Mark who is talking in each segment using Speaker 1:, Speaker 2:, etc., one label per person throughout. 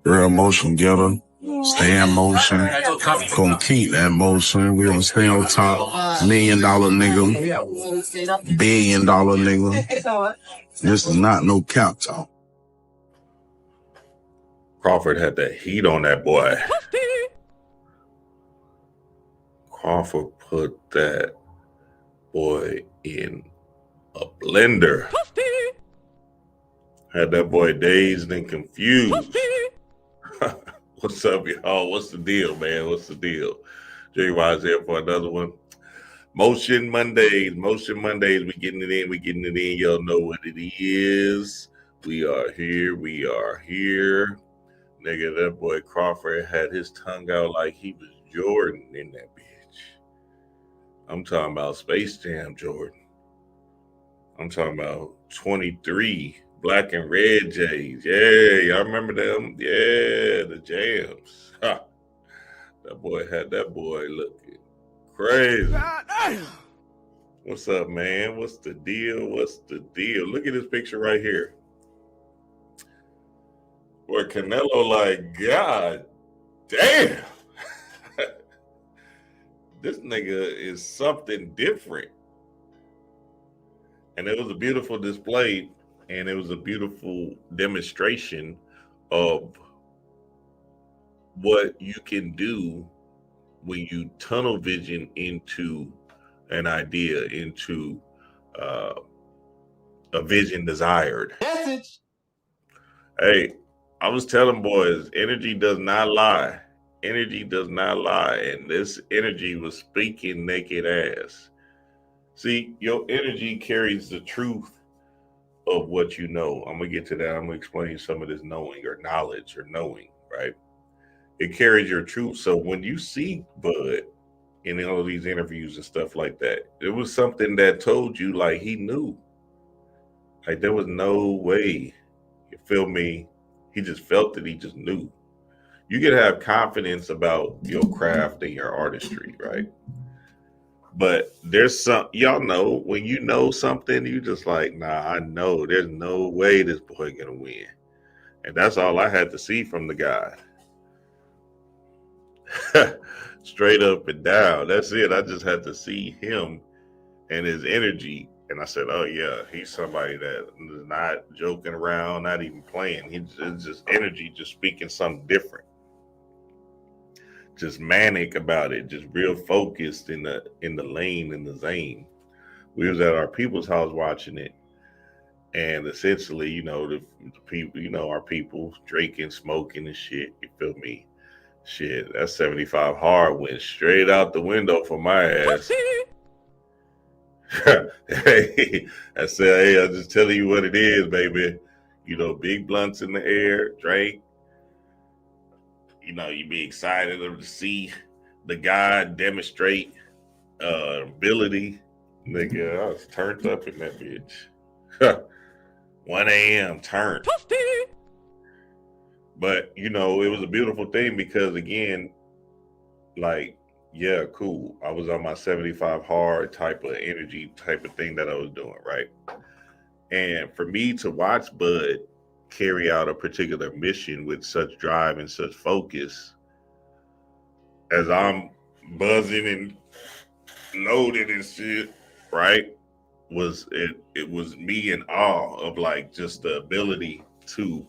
Speaker 1: Real motion getter. Stay in motion. Gonna keep that motion. We gonna stay on top. $1 million nigga. $1 billion nigga. This is not no cap talk.
Speaker 2: Crawford had that heat on that boy. Crawford put that boy in a blender. Had that boy dazed and confused. What's up, y'all? What's the deal, man? What's the deal? JY's here for another one. Motion Mondays. We getting it in. Y'all know what it is. We are here. Nigga, that boy Crawford had his tongue out like he was Jordan in that bitch. I'm talking about Space Jam Jordan. I'm talking about 23 black and red J's. Yeah, y'all remember them? Yeah, the jams. Ha. That boy had that boy looking crazy. What's up, man? What's the deal? Look at this picture right here. Boy, Canelo, like, God damn. This nigga is something different. And it was a beautiful display, and it was a beautiful demonstration of what you can do when you tunnel vision into an idea, into a vision desired. Message. Hey, I was telling boys, energy does not lie. And this energy was speaking naked ass. See, your energy carries the truth of what you know. I'm going to get to that. I'm going to explain some of this knowing or knowledge or knowing, right? It carries your truth. So when you see Bud in all of these interviews and stuff like that, it was something that told you like he knew. Like there was no way, you feel me? He just felt it. He just knew. You can have confidence about your craft and your artistry, right? But there's some, y'all know, when you know something, you just like, nah, I know there's no way this boy gonna win. And that's all I had to see from the guy. Straight up and down. That's it. I just had to see him and his energy. And I said, oh yeah, he's somebody that is not joking around, not even playing. It's just energy, just speaking something different. Just manic about it, just real focused in the lane, in the zone. We was at our people's house watching it, and essentially, you know, the people, you know, our people drinking, smoking and shit. You feel me? Shit, that 75 hard went straight out the window for my ass. Hey, I said, hey, I'm just telling you what it is, baby. You know, big blunts in the air, drink. You know, you be excited to see the guy demonstrate ability. Nigga, I was turned up in that bitch. 1 a.m. turned. But, you know, it was a beautiful thing because, again, like, yeah, cool. I was on my 75 hard type of energy type of thing that I was doing, right? And for me to watch Bud carry out a particular mission with such drive and such focus, as I'm buzzing and loaded and shit, right? It was me in awe of like just the ability to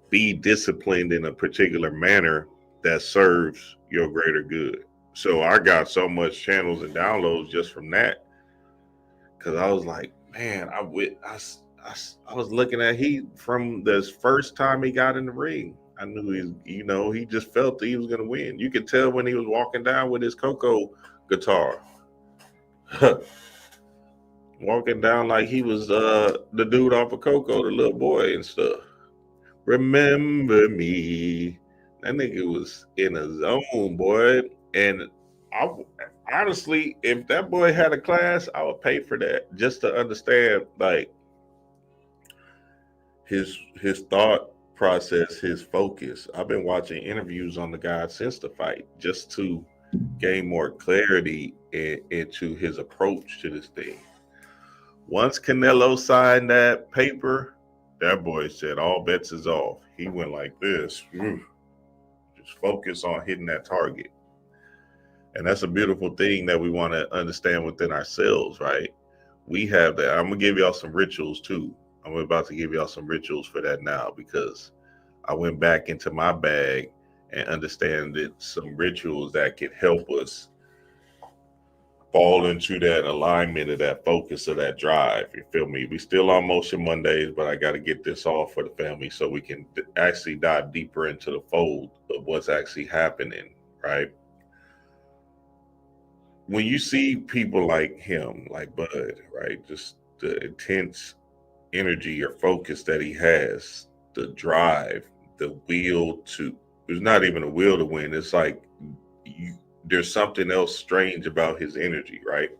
Speaker 2: be disciplined in a particular manner that serves your greater good. So I got so much channels and downloads just from that, because I was like, man, I was looking at from the first time he got in the ring. I knew he just felt that he was going to win. You could tell when he was walking down with his Coco guitar. Walking down like he was the dude off of Coco, the little boy and stuff. Remember me. That nigga was in a zone, boy. And honestly, if that boy had a class, I would pay for that just to understand like his thought process, his focus. I've been watching interviews on the guy since the fight just to gain more clarity into his approach to this thing. Once Canelo signed that paper, that boy said all bets is off. He went like this. Just focus on hitting that target. And that's a beautiful thing that we want to understand within ourselves, right? We have that. I'm going to give y'all some rituals too. I'm about to give y'all some rituals for that now, because I went back into my bag and understand some rituals that could help us fall into that alignment of that focus of that drive. You feel me? We still on Motion Mondays, but I got to get this off for the family so we can actually dive deeper into the fold of what's actually happening, right? When you see people like him, like Bud, right? Just the intense energy or focus that he has, the drive, the will to, there's not even a will to win. It's like there's something else strange about his energy, right?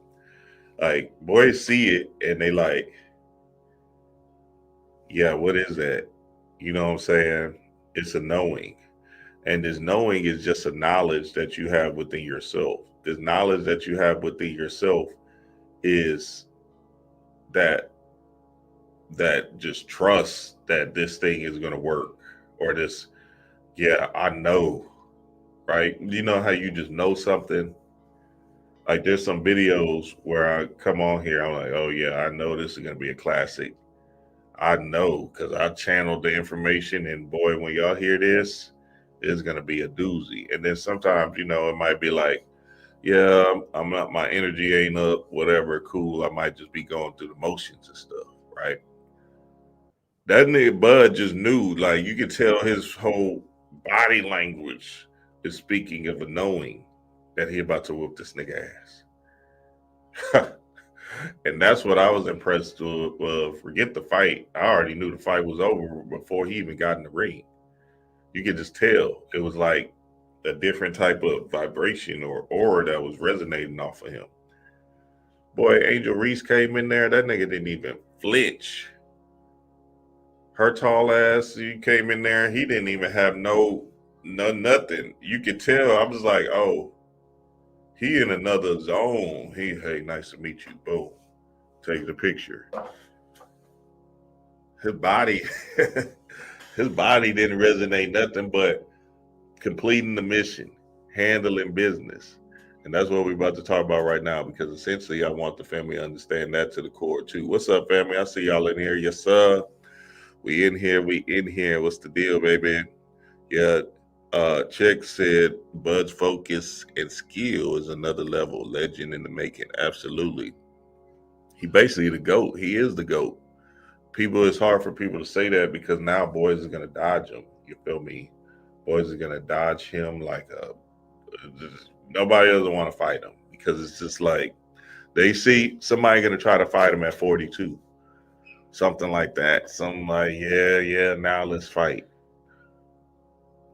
Speaker 2: Like boys see it and they like, yeah, what is that? You know what I'm saying? It's a knowing. And this knowing is just a knowledge that you have within yourself. This knowledge that you have within yourself is that just trust that this thing is going to work, or this, yeah, I know, right? You know how you just know something? Like there's some videos where I come on here, I'm like, oh yeah, I know this is going to be a classic. I know, because I channeled the information, and boy, when y'all hear this, it's going to be a doozy. And then sometimes, you know, it might be like, yeah, I'm not, my energy ain't up, whatever, cool. I might just be going through the motions and stuff, right? That nigga Bud just knew, like you could tell his whole body language is speaking of a knowing that he about to whoop this nigga ass. And that's what I was impressed with. Forget the fight. I already knew the fight was over before he even got in the ring. You could just tell it was like a different type of vibration or aura that was resonating off of him. Boy, Angel Reese came in there. That nigga didn't even flinch. Her tall ass, he came in there. He didn't even have no nothing. You could tell. I was like, oh, he in another zone. Hey, nice to meet you. Boom. Take the picture. His body, his body didn't resonate nothing but completing the mission, handling business. And that's what we're about to talk about right now, because essentially I want the family to understand that to the core too. What's up, family? I see y'all in here. Yes, sir. We in here. What's the deal, baby? Yeah. Check said Bud's focus and skill is another level. Legend in the making. Absolutely. He basically the GOAT. He is the GOAT. It's hard for people to say that because now boys are gonna dodge him. You feel me? Boys are gonna dodge him like nobody doesn't want to fight him, because it's just like they see somebody gonna try to fight him at 42. Something like that. Something like, yeah, now let's fight.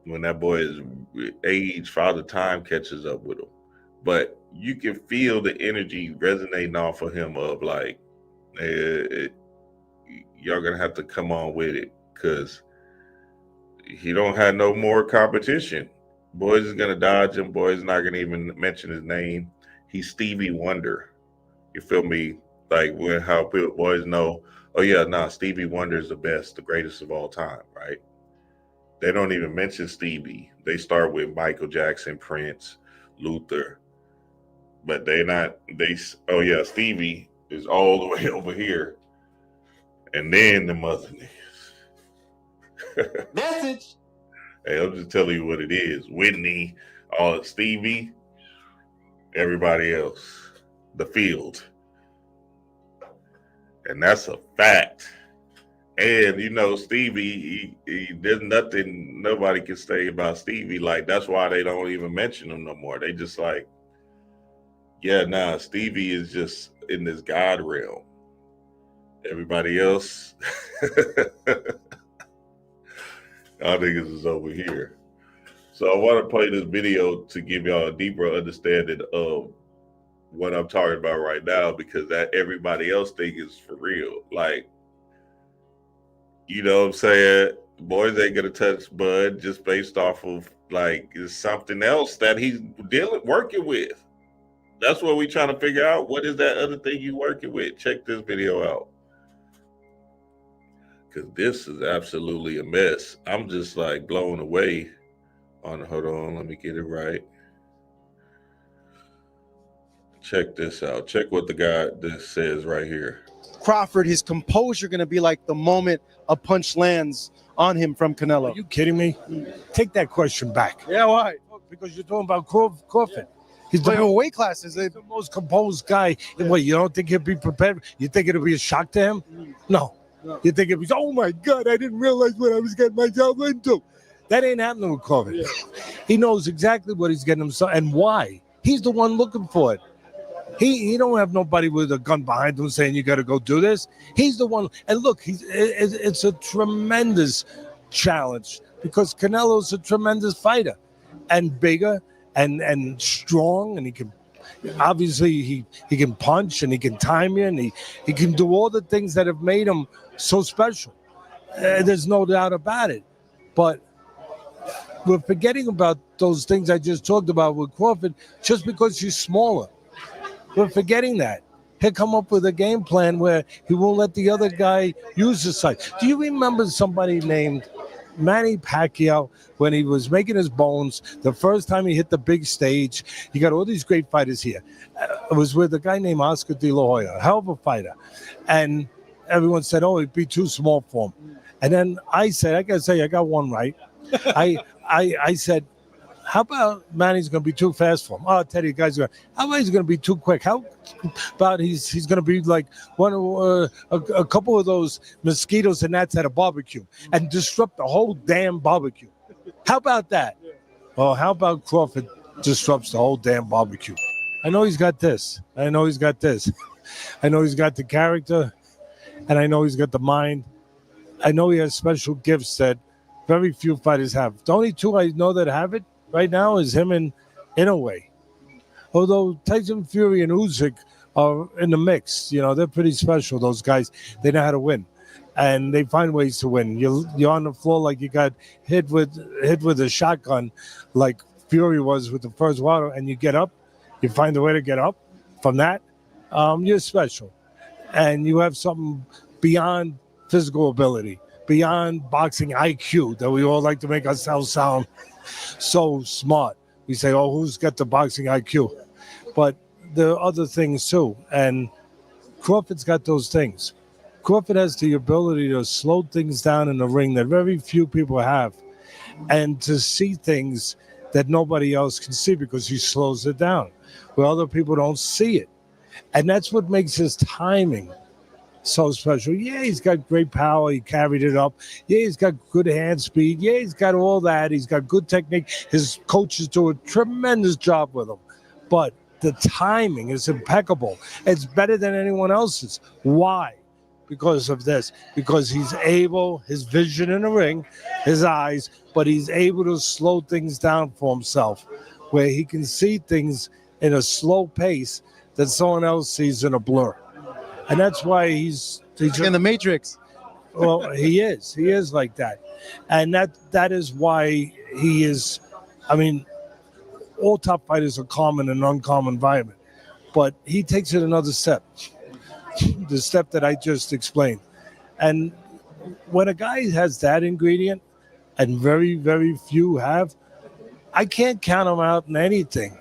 Speaker 2: When that boy is age, Father Time catches up with him. But you can feel the energy resonating off of him of like, y'all gonna have to come on with it, because he don't have no more competition. Boys is gonna dodge him. Boys not gonna even mention his name. He's Stevie Wonder. You feel me? Like when how people, boys know, oh yeah, nah, Stevie Wonder is the best, the greatest of all time, right? They don't even mention Stevie. They start with Michael Jackson, Prince, Luther, but oh yeah, Stevie is all the way over here. And then the mother niggas. Message. Hey, I'm just telling you what it is. Whitney, Stevie, everybody else, the field. And that's a fact. And you know, Stevie, there's nothing nobody can say about Stevie. Like that's why they don't even mention him no more. They just like, yeah, nah, Stevie is just in this God realm. Everybody else, I think is over here. So I want to play this video to give y'all a deeper understanding of what I'm talking about right now, because that everybody else think is for real. Like, you know what I'm saying? Boys ain't gonna touch Bud just based off of like it's something else that he's working with. That's what we trying to figure out. What is that other thing you working with? Check this video out. Because this is absolutely a mess. I'm just like blown away Hold on, let me get it right. Check this out. Check what the guy this says right here.
Speaker 3: Crawford, his composure going to be like the moment a punch lands on him from Canelo.
Speaker 4: Are you kidding me? Take that question back.
Speaker 3: Yeah, why?
Speaker 4: Because you're talking about Crawford. He's
Speaker 3: But
Speaker 4: the,
Speaker 3: weight classes,
Speaker 4: the most composed guy. What, you don't think he'll be prepared? You think it'll be a shock to him? No. You think it'll be, oh my God, I didn't realize what I was getting myself into. That ain't happening with Crawford. Yeah. He knows exactly what he's getting himself and why. He's the one looking for it. He don't have nobody with a gun behind him saying you got to go do this. He's the one. And look, it's a tremendous challenge because Canelo's a tremendous fighter and bigger and strong, and he can obviously he can punch and he can time you, and he can do all the things that have made him so special. There's no doubt about it. But we're forgetting about those things I just talked about with Crawford just because he's smaller. We're forgetting that. He'll come up with a game plan where he won't let the other guy use the side. Do you remember somebody named Manny Pacquiao when he was making his bones? The first time he hit the big stage, he got all these great fighters here. It was with a guy named Oscar De La Hoya, a hell of a fighter. And everyone said, oh, it'd be too small for him. And then I said, I got to say, I got one right. I said, how about Manny's going to be too fast for him? Oh, Teddy, guys, how about he's going to be too quick? How about he's going to be like a couple of those mosquitoes and gnats at a barbecue and disrupt the whole damn barbecue? How about that? Oh, how about Crawford disrupts the whole damn barbecue? I know he's got this. I know he's got this. I know he's got the character, and I know he's got the mind. I know he has special gifts that very few fighters have. The only two I know that have it right now is him and Inoue. Although Tyson Fury and Usyk are in the mix, you know, they're pretty special, those guys. They know how to win. And they find ways to win. You're on the floor like you got hit with a shotgun like Fury was with the first water, and you get up, you find a way to get up from that. You're special. And you have something beyond physical ability, beyond boxing IQ that we all like to make ourselves sound so smart. We say, oh, who's got the boxing IQ? But there are other things too. And Crawford's got those things. Crawford has the ability to slow things down in the ring that very few people have, and to see things that nobody else can see because he slows it down where other people don't see it. And that's what makes his timing so special. Yeah, he's got great power. He carried it up. Yeah, he's got good hand speed. Yeah, he's got all that. He's got good technique. His coaches do a tremendous job with him. But the timing is impeccable. It's better than anyone else's. Why? Because of this. Because he's able, his vision in the ring, his eyes, but he's able to slow things down for himself, where he can see things in a slow pace that someone else sees in a blur. And that's why he's
Speaker 3: in the Matrix.
Speaker 4: Well, he is like that. And that is why he is, I mean, all top fighters are calm in an uncommon environment, but he takes it another step, the step that I just explained. And when a guy has that ingredient, and very, very few have, I can't count him out in anything.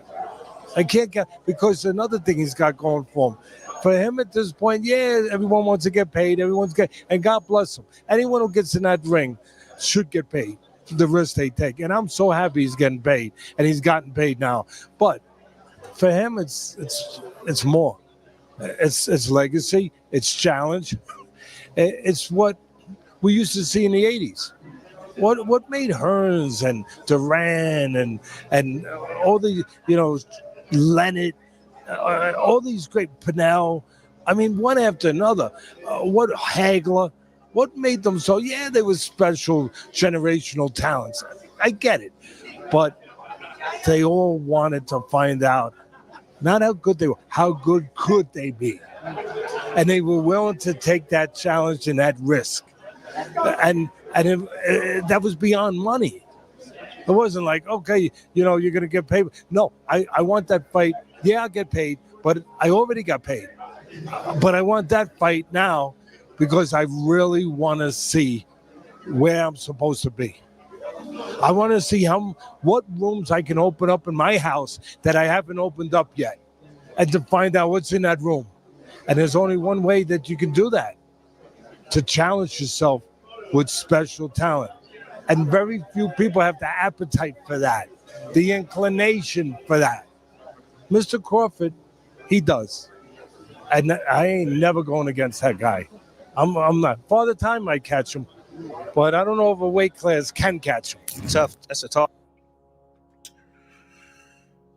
Speaker 4: I can't count, because another thing he's got going for him. For him at this point, yeah, everyone wants to get paid. And God bless him. Anyone who gets in that ring should get paid for the risk they take. And I'm so happy he's getting paid, and he's gotten paid now. But for him, it's more. It's legacy. It's challenge. It's what we used to see in the 80s. What made Hearns and Duran and all the, you know, Leonard, all these great, Pinnell, I mean, one after another. What Hagler, what made them so? Yeah, they were special generational talents. I get it, but they all wanted to find out not how good they were, how good could they be, and they were willing to take that challenge and that risk, and that was beyond money. It wasn't like, okay, you know, you're going to get paid. No, I want that fight. Yeah, I'll get paid, but I already got paid. But I want that fight now because I really want to see where I'm supposed to be. I want to see what rooms I can open up in my house that I haven't opened up yet, and to find out what's in that room. And there's only one way that you can do that, to challenge yourself with special talent. And very few people have the appetite for that, the inclination for that. Mr. Crawford, he does. And I ain't never going against that guy. I'm not. Father Time might catch him, but I don't know if a weight class can catch him.
Speaker 5: Tough. That's a tough.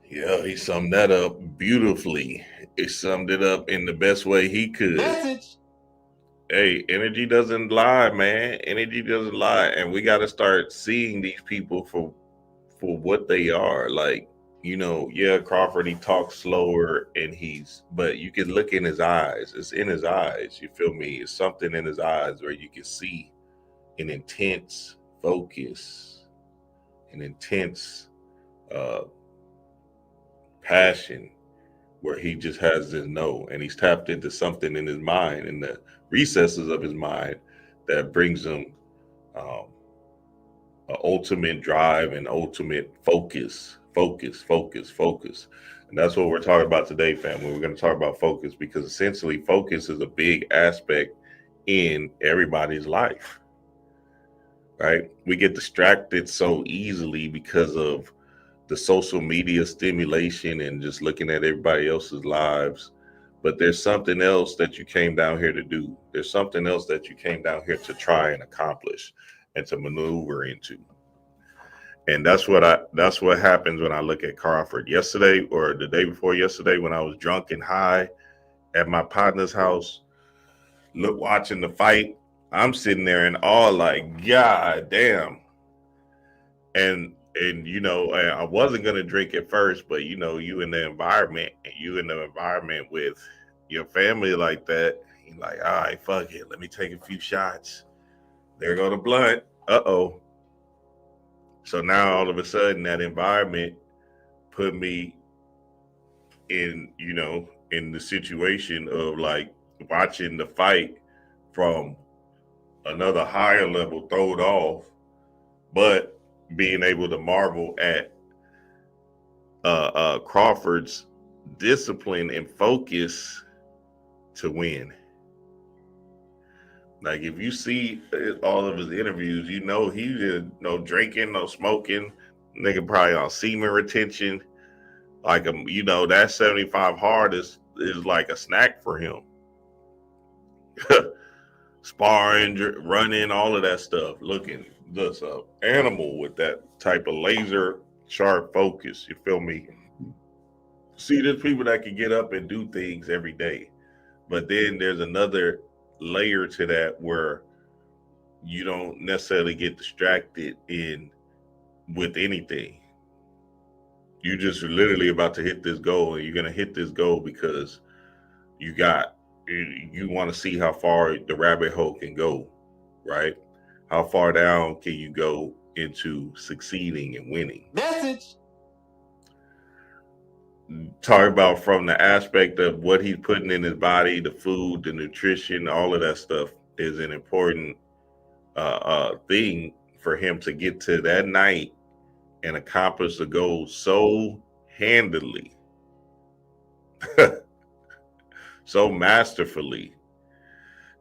Speaker 2: Yeah, he summed that up beautifully. He summed it up in the best way he could.
Speaker 5: Message.
Speaker 2: Hey, energy doesn't lie, man. Energy doesn't lie. And we got to start seeing these people for what they are. Like, you know, yeah, Crawford, he talks slower but you can look in his eyes. It's in his eyes. You feel me? It's something in his eyes where you can see an intense focus, an intense passion, where he just has this know, and he's tapped into something in his mind, in the recesses of his mind, that brings him an ultimate drive and ultimate focus. And that's what we're talking about today, family. We're going to talk about focus, because essentially focus is a big aspect in everybody's life, right? We get distracted so easily because of the social media stimulation and just looking at everybody else's lives. But there's something else that you came down here to do. There's something else that you came down here to try and accomplish and to maneuver into. And that's what happens when I look at Crawford. Yesterday, or the day before yesterday, when I was drunk and high at my partner's house, watching the fight, I'm sitting there in awe, like, God damn. And you know, I wasn't gonna drink at first, but you know, you in the environment with your family like that, you're like, all right, fuck it, let me take a few shots. There go the blunt. Uh-oh. So now all of a sudden that environment put me in, you know, in the situation of like watching the fight from another higher level, thrown off, but being able to marvel at Crawford's discipline and focus to win. Like, if you see all of his interviews, you know he did no drinking, no smoking. Nigga probably on semen retention. Like, you know, that 75 hard is like a snack for him. Sparring, running, all of that stuff. Looking just an animal with that type of laser sharp focus. You feel me? See, there's people that can get up and do things every day, but then there's another layer to that where you don't necessarily get distracted with anything. You just literally about to hit this goal, and you're gonna hit this goal because you want to see how far the rabbit hole can go, right? How far down can you go into succeeding and winning?
Speaker 5: Message.
Speaker 2: Talk about from the aspect of what he's putting in his body, the food, the nutrition, all of that stuff is an important thing for him to get to that night and accomplish the goal so handily, so masterfully,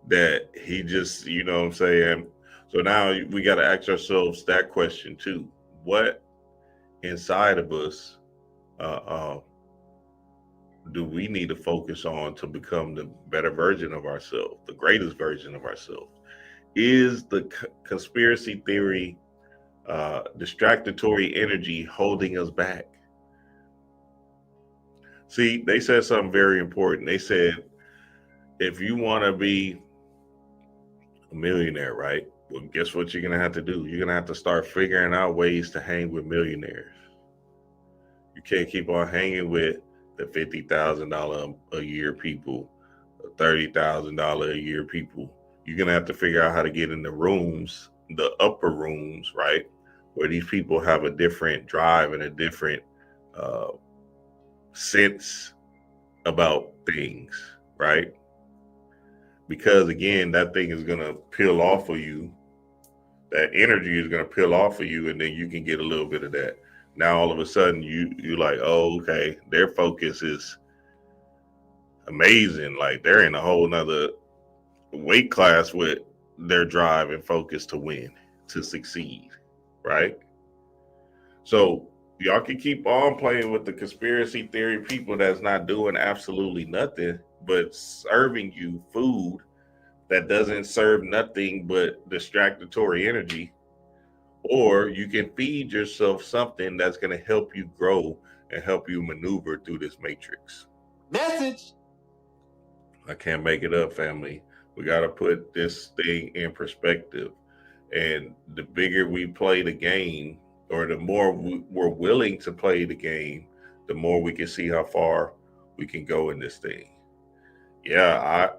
Speaker 2: that he just, you know what I'm saying? So now we got to ask ourselves that question too. What inside of us do we need to focus on to become the better version of ourselves, the greatest version of ourselves? Is the conspiracy theory, distractory energy holding us back? See, they said something very important. They said, if you want to be a millionaire, right? Well, guess what you're going to have to do? You're going to have to start figuring out ways to hang with millionaires. You can't keep on hanging with the $50,000 a year people, $30,000 a year people. You're going to have to figure out how to get in the rooms, the upper rooms, right? Where these people have a different drive and a different sense about things, right? Because again, that thing is going to peel off of you that energy is going to peel off of you, and then you can get a little bit of that. Now all of a sudden you like, oh, okay, their focus is amazing. Like they're in a whole nother weight class with their drive and focus to win, to succeed, right? So y'all can keep on playing with the conspiracy theory people that's not doing absolutely nothing but serving you food that doesn't serve nothing but distractory energy. Or you can feed yourself something that's going to help you grow and help you maneuver through this matrix.
Speaker 5: Message.
Speaker 2: I can't make it up, family. We got to put this thing in perspective. And the bigger we play the game, or the more we're willing to play the game, the more we can see how far we can go in this thing. Yeah,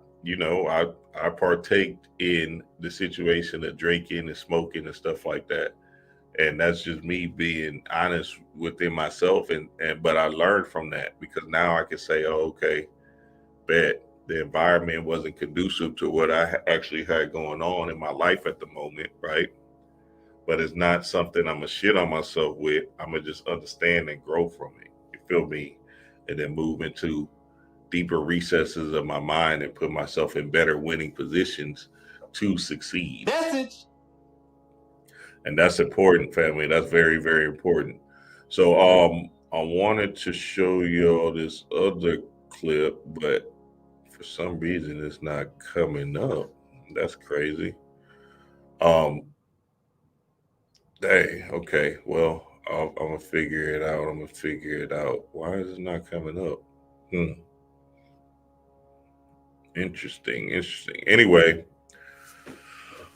Speaker 2: I partake in the situation of drinking and smoking and stuff like that. And that's just me being honest within myself. But I learned from that, because now I can say, oh, okay, bet the environment wasn't conducive to what I actually had going on in my life at the moment, right? But it's not something I'm gonna shit on myself with. I'm gonna just understand and grow from it. You feel me? And then move into deeper recesses of my mind and put myself in better winning positions to succeed.
Speaker 5: Message.
Speaker 2: And that's important, family. That's very, very important. So I wanted to show you all this other clip, but for some reason it's not coming up. That's crazy. Dang, okay. Well, I'm gonna figure it out. Why is it not coming up? Interesting. Anyway,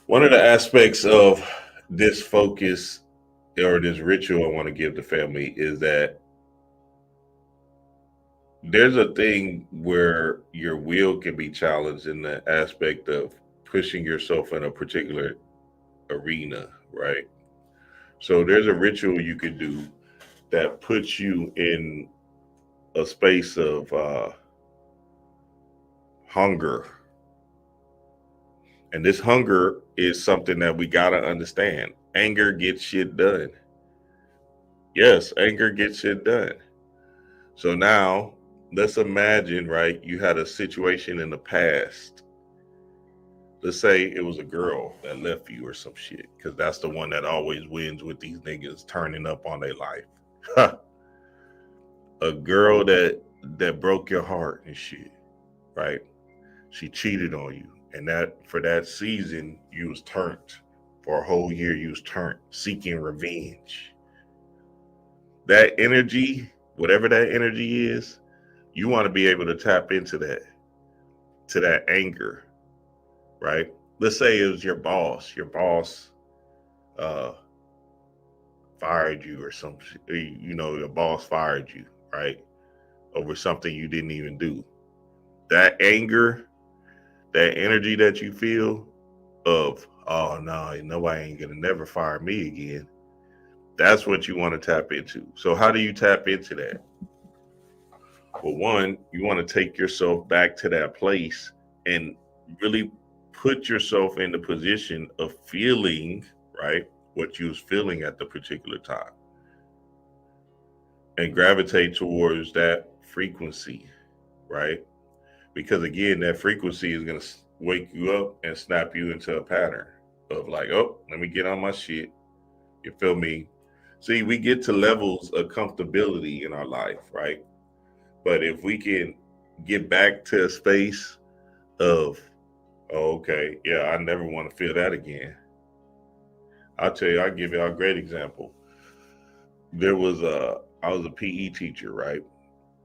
Speaker 2: one of the aspects of this focus or this ritual I want to give the family is that there's a thing where your will can be challenged in the aspect of pushing yourself in a particular arena, right? So there's a ritual you could do that puts you in a space of hunger. And this hunger is something that we got to understand. Anger gets shit done. Yes, anger gets shit done. So now let's imagine, right, you had a situation in the past. Let's say it was a girl that left you or some shit, because that's the one that always wins with these niggas turning up on their life. A girl that broke your heart and shit, right? She cheated on you. And that for that season, you was turned. For a whole year, you was turned, seeking revenge. That energy, whatever that energy is, you want to be able to tap into that anger, right? Let's say it was your boss. Your boss fired you or some shit. Your boss fired you, right? Over something you didn't even do. That anger, that energy that you feel of, oh no, nobody ain't gonna never fire me again. That's what you want to tap into. So how do you tap into that? Well, one, you want to take yourself back to that place and really put yourself in the position of feeling, right, what you was feeling at the particular time. And gravitate towards that frequency, right? Because again, that frequency is going to wake you up and snap you into a pattern of like, oh, let me get on my shit. You feel me? See, we get to levels of comfortability in our life, right? But if we can get back to a space of, oh, okay, yeah, I never want to feel that again. I'll tell you, I'll give you a great example. I was a PE teacher, right?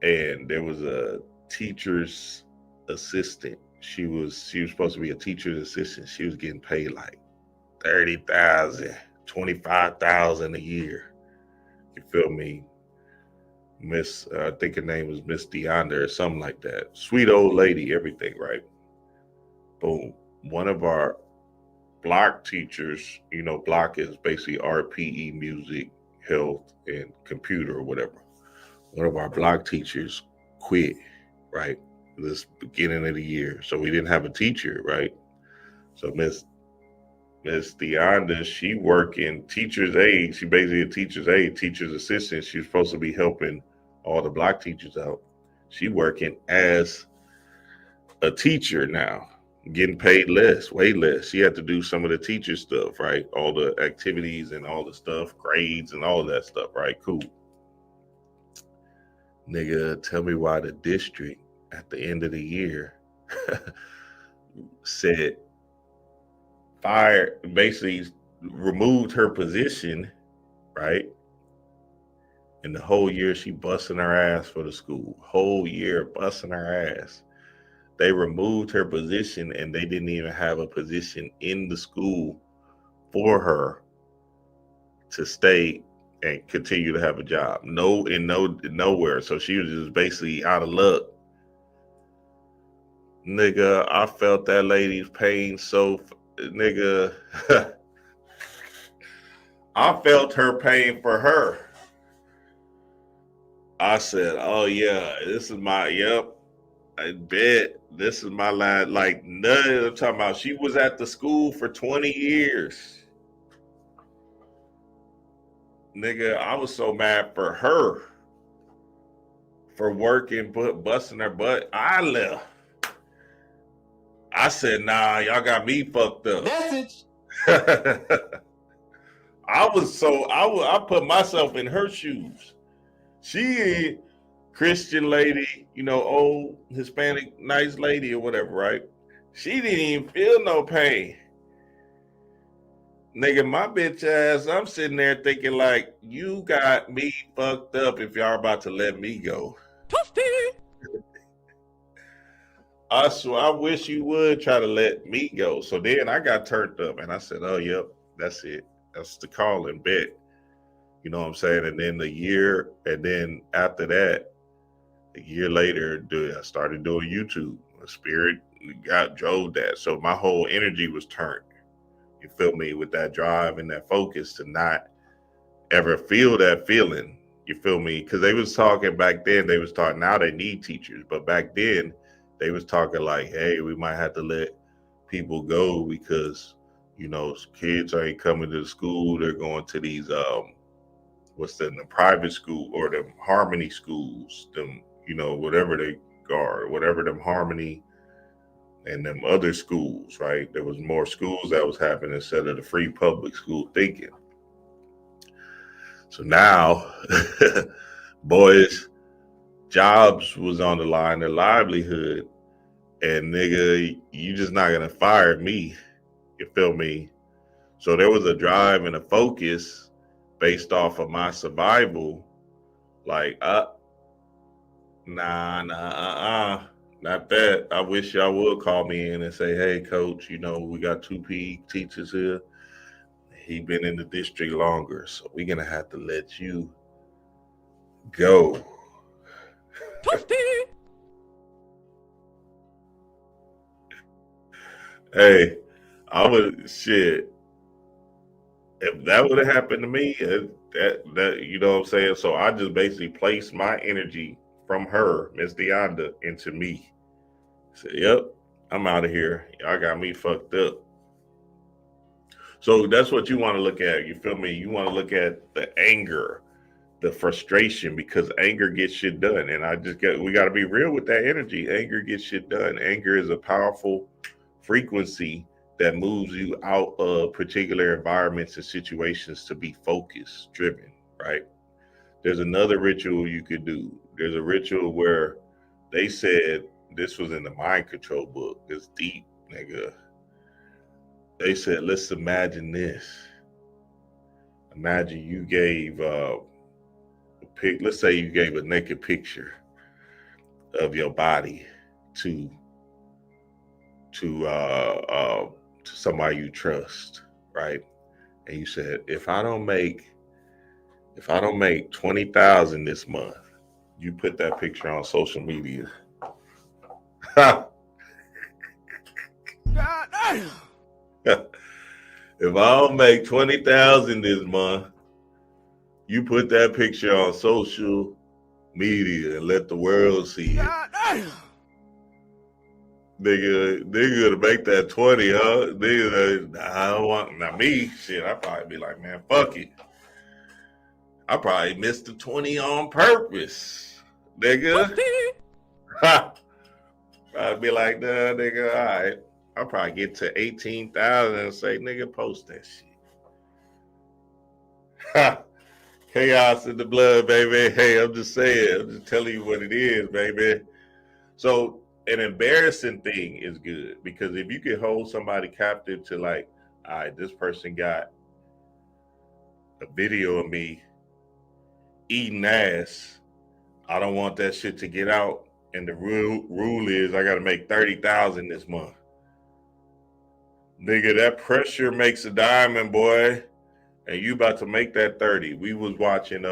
Speaker 2: And there was a teacher's assistant. She was supposed to be a teacher's assistant. She was getting paid like $30,000, $25,000 a year. You feel me? I think her name was Miss Deonda or something like that. Sweet old lady, everything, right? Boom. One of our block teachers, block is basically RPE, music, health, and computer or whatever. One of our block teachers quit, right? This beginning of the year. So we didn't have a teacher, right? So Miss Miss Deonda, she working teacher's aide. She basically a teacher's aide, teacher's assistant. She's supposed to be helping all the black teachers out. She working as a teacher now, getting paid less, way less. She had to do some of the teacher stuff, right? All the activities and all the stuff, grades and all of that stuff, right? Cool. Nigga, tell me why the district at the end of the year said fired, basically removed her position, right? And the whole year she busting her ass for the school. Whole year busting her ass. They removed her position and they didn't even have a position in the school for her to stay and continue to have a job. Nowhere. So she was just basically out of luck. Nigga, I felt that lady's pain so, nigga, I felt her pain for her. I said, oh yeah, this is my, yep, I bet this is my line. Like, none I'm talking about. She was at the school for 20 years. Nigga, I was so mad for her for working, busting her butt. I left. I said, nah, y'all got me fucked up.
Speaker 5: Message.
Speaker 2: I put myself in her shoes. She Christian lady, you know, old Hispanic, nice lady or whatever, right? She didn't even feel no pain. Nigga, my bitch ass, I'm sitting there thinking like, you got me fucked up if y'all about to let me go. I swear, I wish you would try to let me go. So then I got turned up and I said, oh, yep, that's it. That's the call and bet. You know what I'm saying? And then after that, a year later, I started doing YouTube. My spirit drove that. So my whole energy was turned. You feel me? With that drive and that focus to not ever feel that feeling. You feel me? Because they was talking back then, now they need teachers. But back then, they was talking like, hey, we might have to let people go because, you know, kids ain't coming to the school. They're going to these, the private school or the Harmony schools, them, you know, whatever they are, whatever them Harmony and them other schools, right? There was more schools that was happening instead of the free public school thinking. So now, boys, jobs was on the line, their livelihood, and nigga, you just not gonna fire me. You feel me? So there was a drive and a focus based off of my survival. Like, not that. I wish y'all would call me in and say, hey, coach, you know, we got 2 PE teachers here. He been in the district longer, so we're going to have to let you go. Hey, I would, shit. If that would have happened to me, that you know what I'm saying? So I just basically placed my energy from her, Miss Deonda, into me. Said, yep, I'm out of here. Y'all got me fucked up. So that's what you want to look at. You feel me? You want to look at the anger, the frustration, because anger gets shit done. And we got to be real with that energy. Anger gets shit done. Anger is a powerful frequency that moves you out of particular environments and situations to be focus driven, right? There's another ritual you could do. There's a ritual where they said, this was in the mind control book. It's deep, nigga. They said, let's imagine this. Imagine you gave let's say you gave a naked picture of your body to somebody you trust, right? And you said, if I don't make 20,000 this month, you put that picture on social media. God damn. If I don't make 20,000 this month, you put that picture on social media and let the world see it. Nigga to make that 20, huh? Nigga, I don't want, now me, shit, I'd probably be like, man, fuck it. I probably missed the 20 on purpose, nigga. I'd be like, nah, nigga, all right. I'll probably get to 18,000 and say, nigga, post that shit. Chaos in the blood, baby. Hey, I'm just saying. I'm just telling you what it is, baby. So an embarrassing thing is good, because if you can hold somebody captive to like, all right, this person got a video of me eating ass. I don't want that shit to get out. And the rule is I got to make 30,000 this month. Nigga, that pressure makes a diamond, boy. And you about to make that 30. We was watching,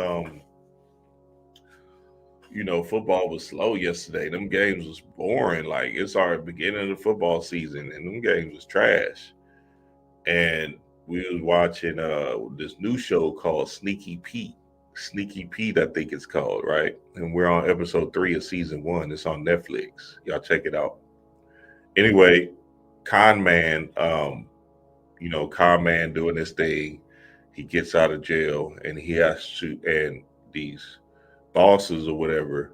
Speaker 2: football was slow yesterday. Them games was boring. Like, it's our beginning of the football season, and them games was trash. And we was watching this new show called Sneaky Pete. Sneaky Pete, I think it's called, right? And we're on episode 3 of season 1. It's on Netflix. Y'all check it out. Anyway, Con Man doing this thing. He gets out of jail, and he has to, and these bosses or whatever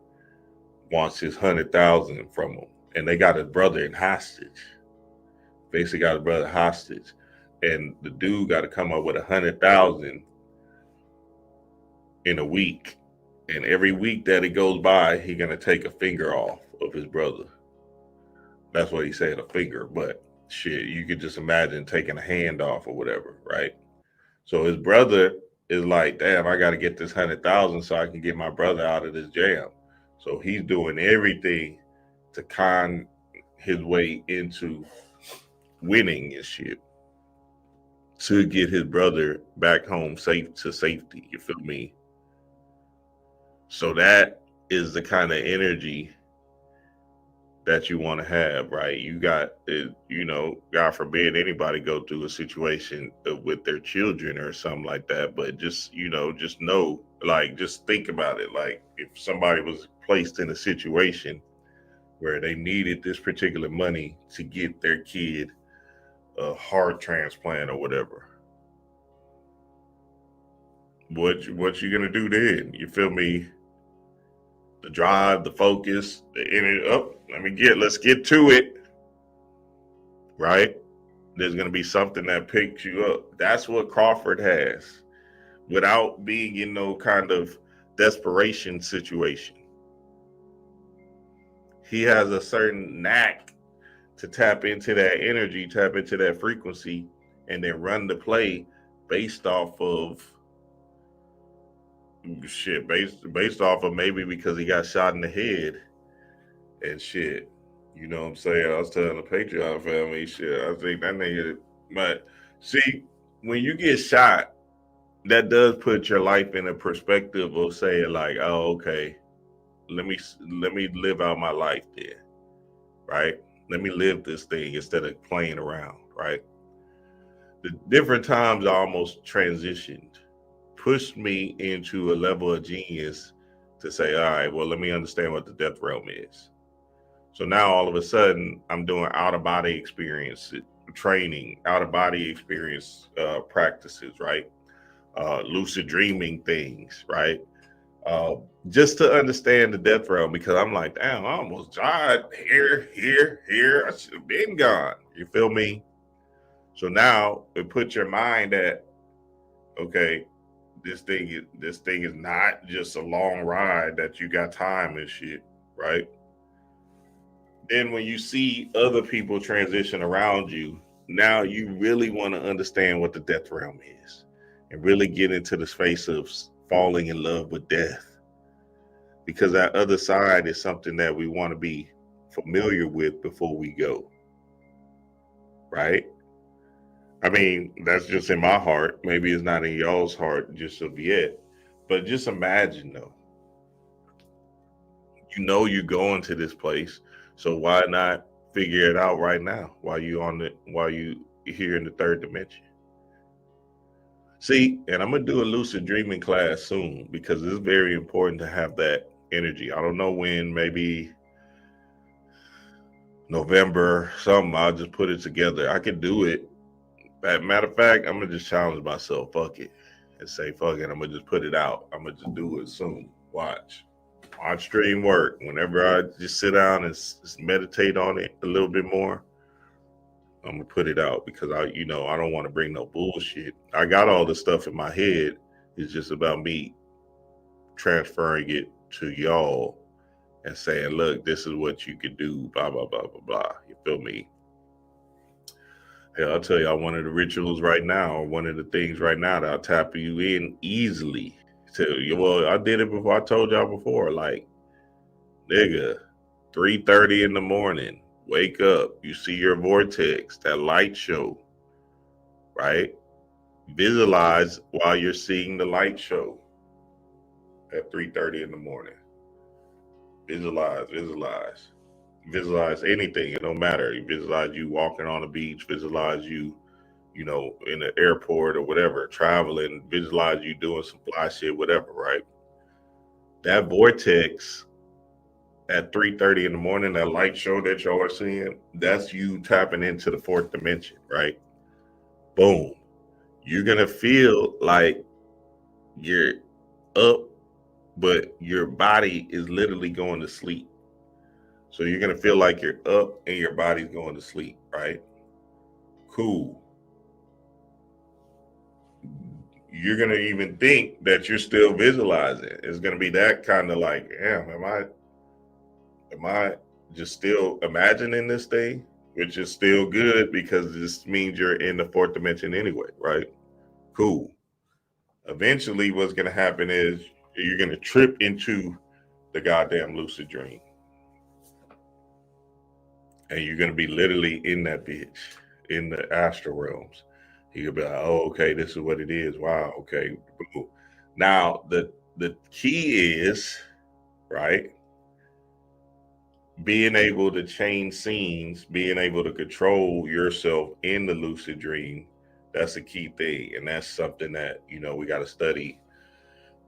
Speaker 2: wants his 100,000 from him, and they got his brother in hostage. Basically, got his brother hostage, and the dude got to come up with 100,000 in a week, and every week that it goes by, he gonna take a finger off of his brother. That's what he said, a finger, but shit, you could just imagine taking a hand off or whatever, right? So his brother is like, damn, I got to get this 100,000 so I can get my brother out of this jam. So he's doing everything to con his way into winning and shit to get his brother back home safe to safety. You feel me? So that is the kind of energy that you want to have, right? You got, God forbid anybody go through a situation with their children or something like that. But just know, like, just think about it. Like, if somebody was placed in a situation where they needed this particular money to get their kid a heart transplant or whatever, what you gonna do then? You feel me? The drive, the focus, the energy. Let's get to it. Right? There's going to be something that picks you up. That's what Crawford has without being in no kind of desperation situation. He has a certain knack to tap into that energy, tap into that frequency, and then run the play based off of shit, based off of maybe because he got shot in the head and shit. You know what I'm saying? I was telling the Patreon family shit. I think that nigga, but see, when you get shot, that does put your life in a perspective of saying like, oh, okay, let me live out my life there, right? Let me live this thing instead of playing around, right? The different times I almost transitioned pushed me into a level of genius to say, all right, well, let me understand what the death realm is. So now all of a sudden I'm doing out-of-body experience training, out-of-body experience practices, right? Lucid dreaming things, right? Just to understand the death realm, because I'm like, damn, I almost died here. I should have been gone. You feel me? So now it puts your mind at, okay, this thing is not just a long ride that you got time and shit, right? Then when you see other people transition around you, now you really want to understand what the death realm is and really get into the space of falling in love with death. Because that other side is something that we want to be familiar with before we go, right? I mean, that's just in my heart. Maybe it's not in y'all's heart just of yet. But just imagine, though. You're going to this place. So why not figure it out right now while you here in the third dimension? See, and I'm going to do a lucid dreaming class soon because it's very important to have that energy. I don't know when, maybe November, something. I'll just put it together. I can do it. Matter of fact, I'm gonna just challenge myself. Fuck it, and say fuck it. I'm gonna just put it out. I'm gonna just do it soon. Watch stream work. Whenever I just sit down and just meditate on it a little bit more, I'm gonna put it out because I don't want to bring no bullshit. I got all the stuff in my head. It's just about me transferring it to y'all and saying, look, this is what you could do, blah, blah, blah, blah, blah. You feel me? Hell, I'll tell y'all one of the rituals right now, or one of the things right now that I'll tap you in easily. Well, I did it before. I told y'all before, like, nigga, 3:30 in the morning, wake up, you see your vortex, that light show, right? Visualize while you're seeing the light show at 3:30 in the morning. Visualize anything. It don't matter. You visualize you walking on the beach, visualize you in the airport or whatever, traveling, visualize you doing some fly shit, whatever, right? That vortex at 3:30 in the morning, that light show that y'all are seeing, that's you tapping into the fourth dimension, right? Boom. You're gonna feel like you're up, but your body is literally going to sleep. So you're going to feel like you're up and your body's going to sleep, right? Cool. You're going to even think that you're still visualizing. It's going to be that kind of like, damn, am I just still imagining this thing? Which is still good because this means you're in the fourth dimension anyway, right? Cool. Eventually what's going to happen is you're going to trip into the goddamn lucid dream. And you're going to be literally in that bitch, in the astral realms. You'll be like, oh, okay, this is what it is. Wow, okay. Now, the key is, right, being able to change scenes, being able to control yourself in the lucid dream. That's a key thing. And that's something that, we got to study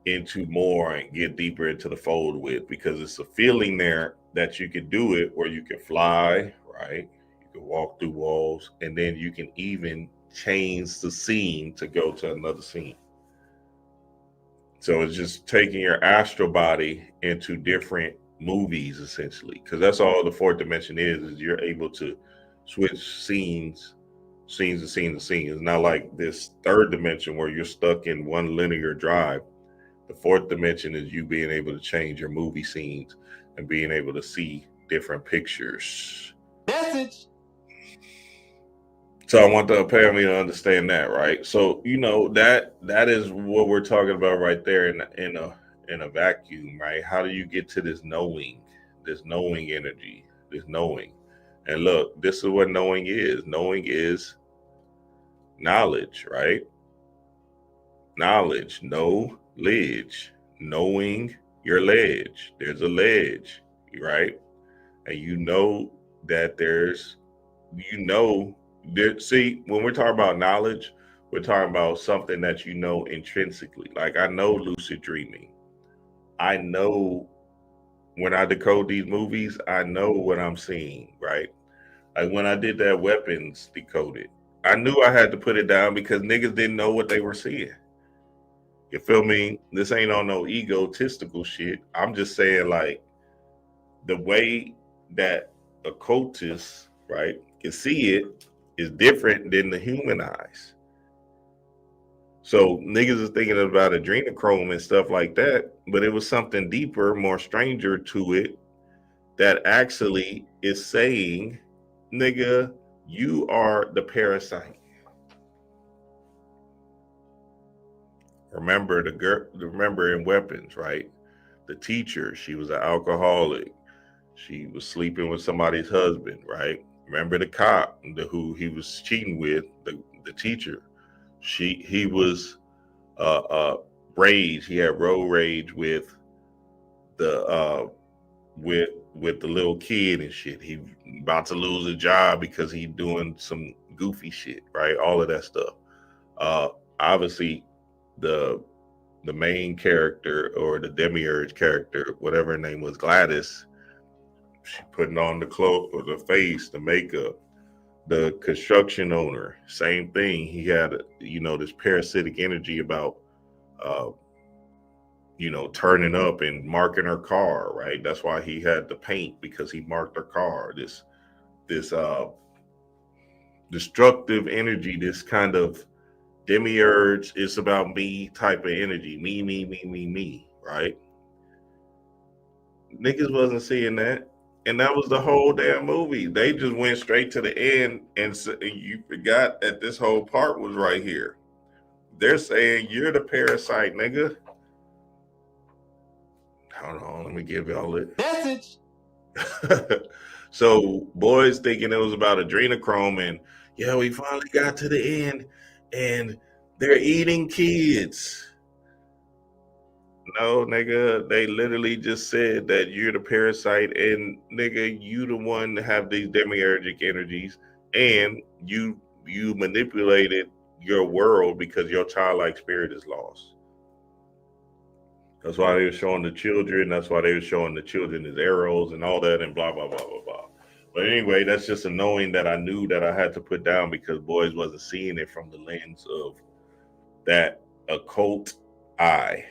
Speaker 2: into more and get deeper into the fold with, because it's a feeling there that you can do it where you can fly, right? You can walk through walls, and then you can even change the scene to go to another scene. So it's just taking your astral body into different movies, essentially, because that's all the fourth dimension is you're able to switch scenes to scenes. It's not like this third dimension where you're stuck in one linear drive. The fourth dimension is you being able to change your movie scenes and being able to see different pictures.
Speaker 5: Message.
Speaker 2: So I want the family to understand that, right? So that is what we're talking about right there in a vacuum, right? How do you get to this knowing energy, this knowing? And look, this is what knowing is. Knowing is knowledge, right? Knowledge, ledge, knowing your ledge. There's a ledge, right? And that see, when we're talking about knowledge, we're talking about something that intrinsically. Like, I know lucid dreaming. I know when I decode these movies, I know what I'm seeing, right? Like when I did that weapons decoded, I knew I had to put it down because niggas didn't know what they were seeing. You feel me? This ain't on no egotistical shit. I'm just saying, like, the way that occultists, right, can see it is different than the human eyes. So niggas is thinking about adrenochrome and stuff like that, but it was something deeper, more stranger to it that actually is saying, nigga, you are the parasite. Remember in weapons, right? The teacher, she was an alcoholic. She was sleeping with somebody's husband, right? Remember the cop who he was cheating with, the teacher. He was rage. He had road rage with the with the little kid and shit. He about to lose a job because he doing some goofy shit, right? All of that stuff. Obviously, the main character or the demiurge character, whatever her name was, Gladys, She putting on the clothes or the face, the makeup. The construction owner, same thing. He had, this parasitic energy about, turning up and marking her car, right? That's why he had the paint, because he marked her car. This destructive energy, this kind of demiurge, it's about me type of energy. Me, right? Niggas wasn't seeing that. And that was the whole damn movie. They just went straight to the end, and you forgot that this whole part was right here. They're saying you're the parasite, nigga. Hold on, let me give y'all it. Message. So boys thinking it was about adrenochrome, and yeah, we finally got to the end, and they're eating kids. No, nigga, they literally just said that you're the parasite, and nigga, you the one to have these demiurgic energies, and you manipulated your world because your childlike spirit is lost. That's why they were showing the children. That's why they were showing the children as arrows and all that, and blah blah blah blah blah. But anyway, that's just a knowing that I knew that I had to put down, because boys wasn't seeing it from the lens of that occult eye.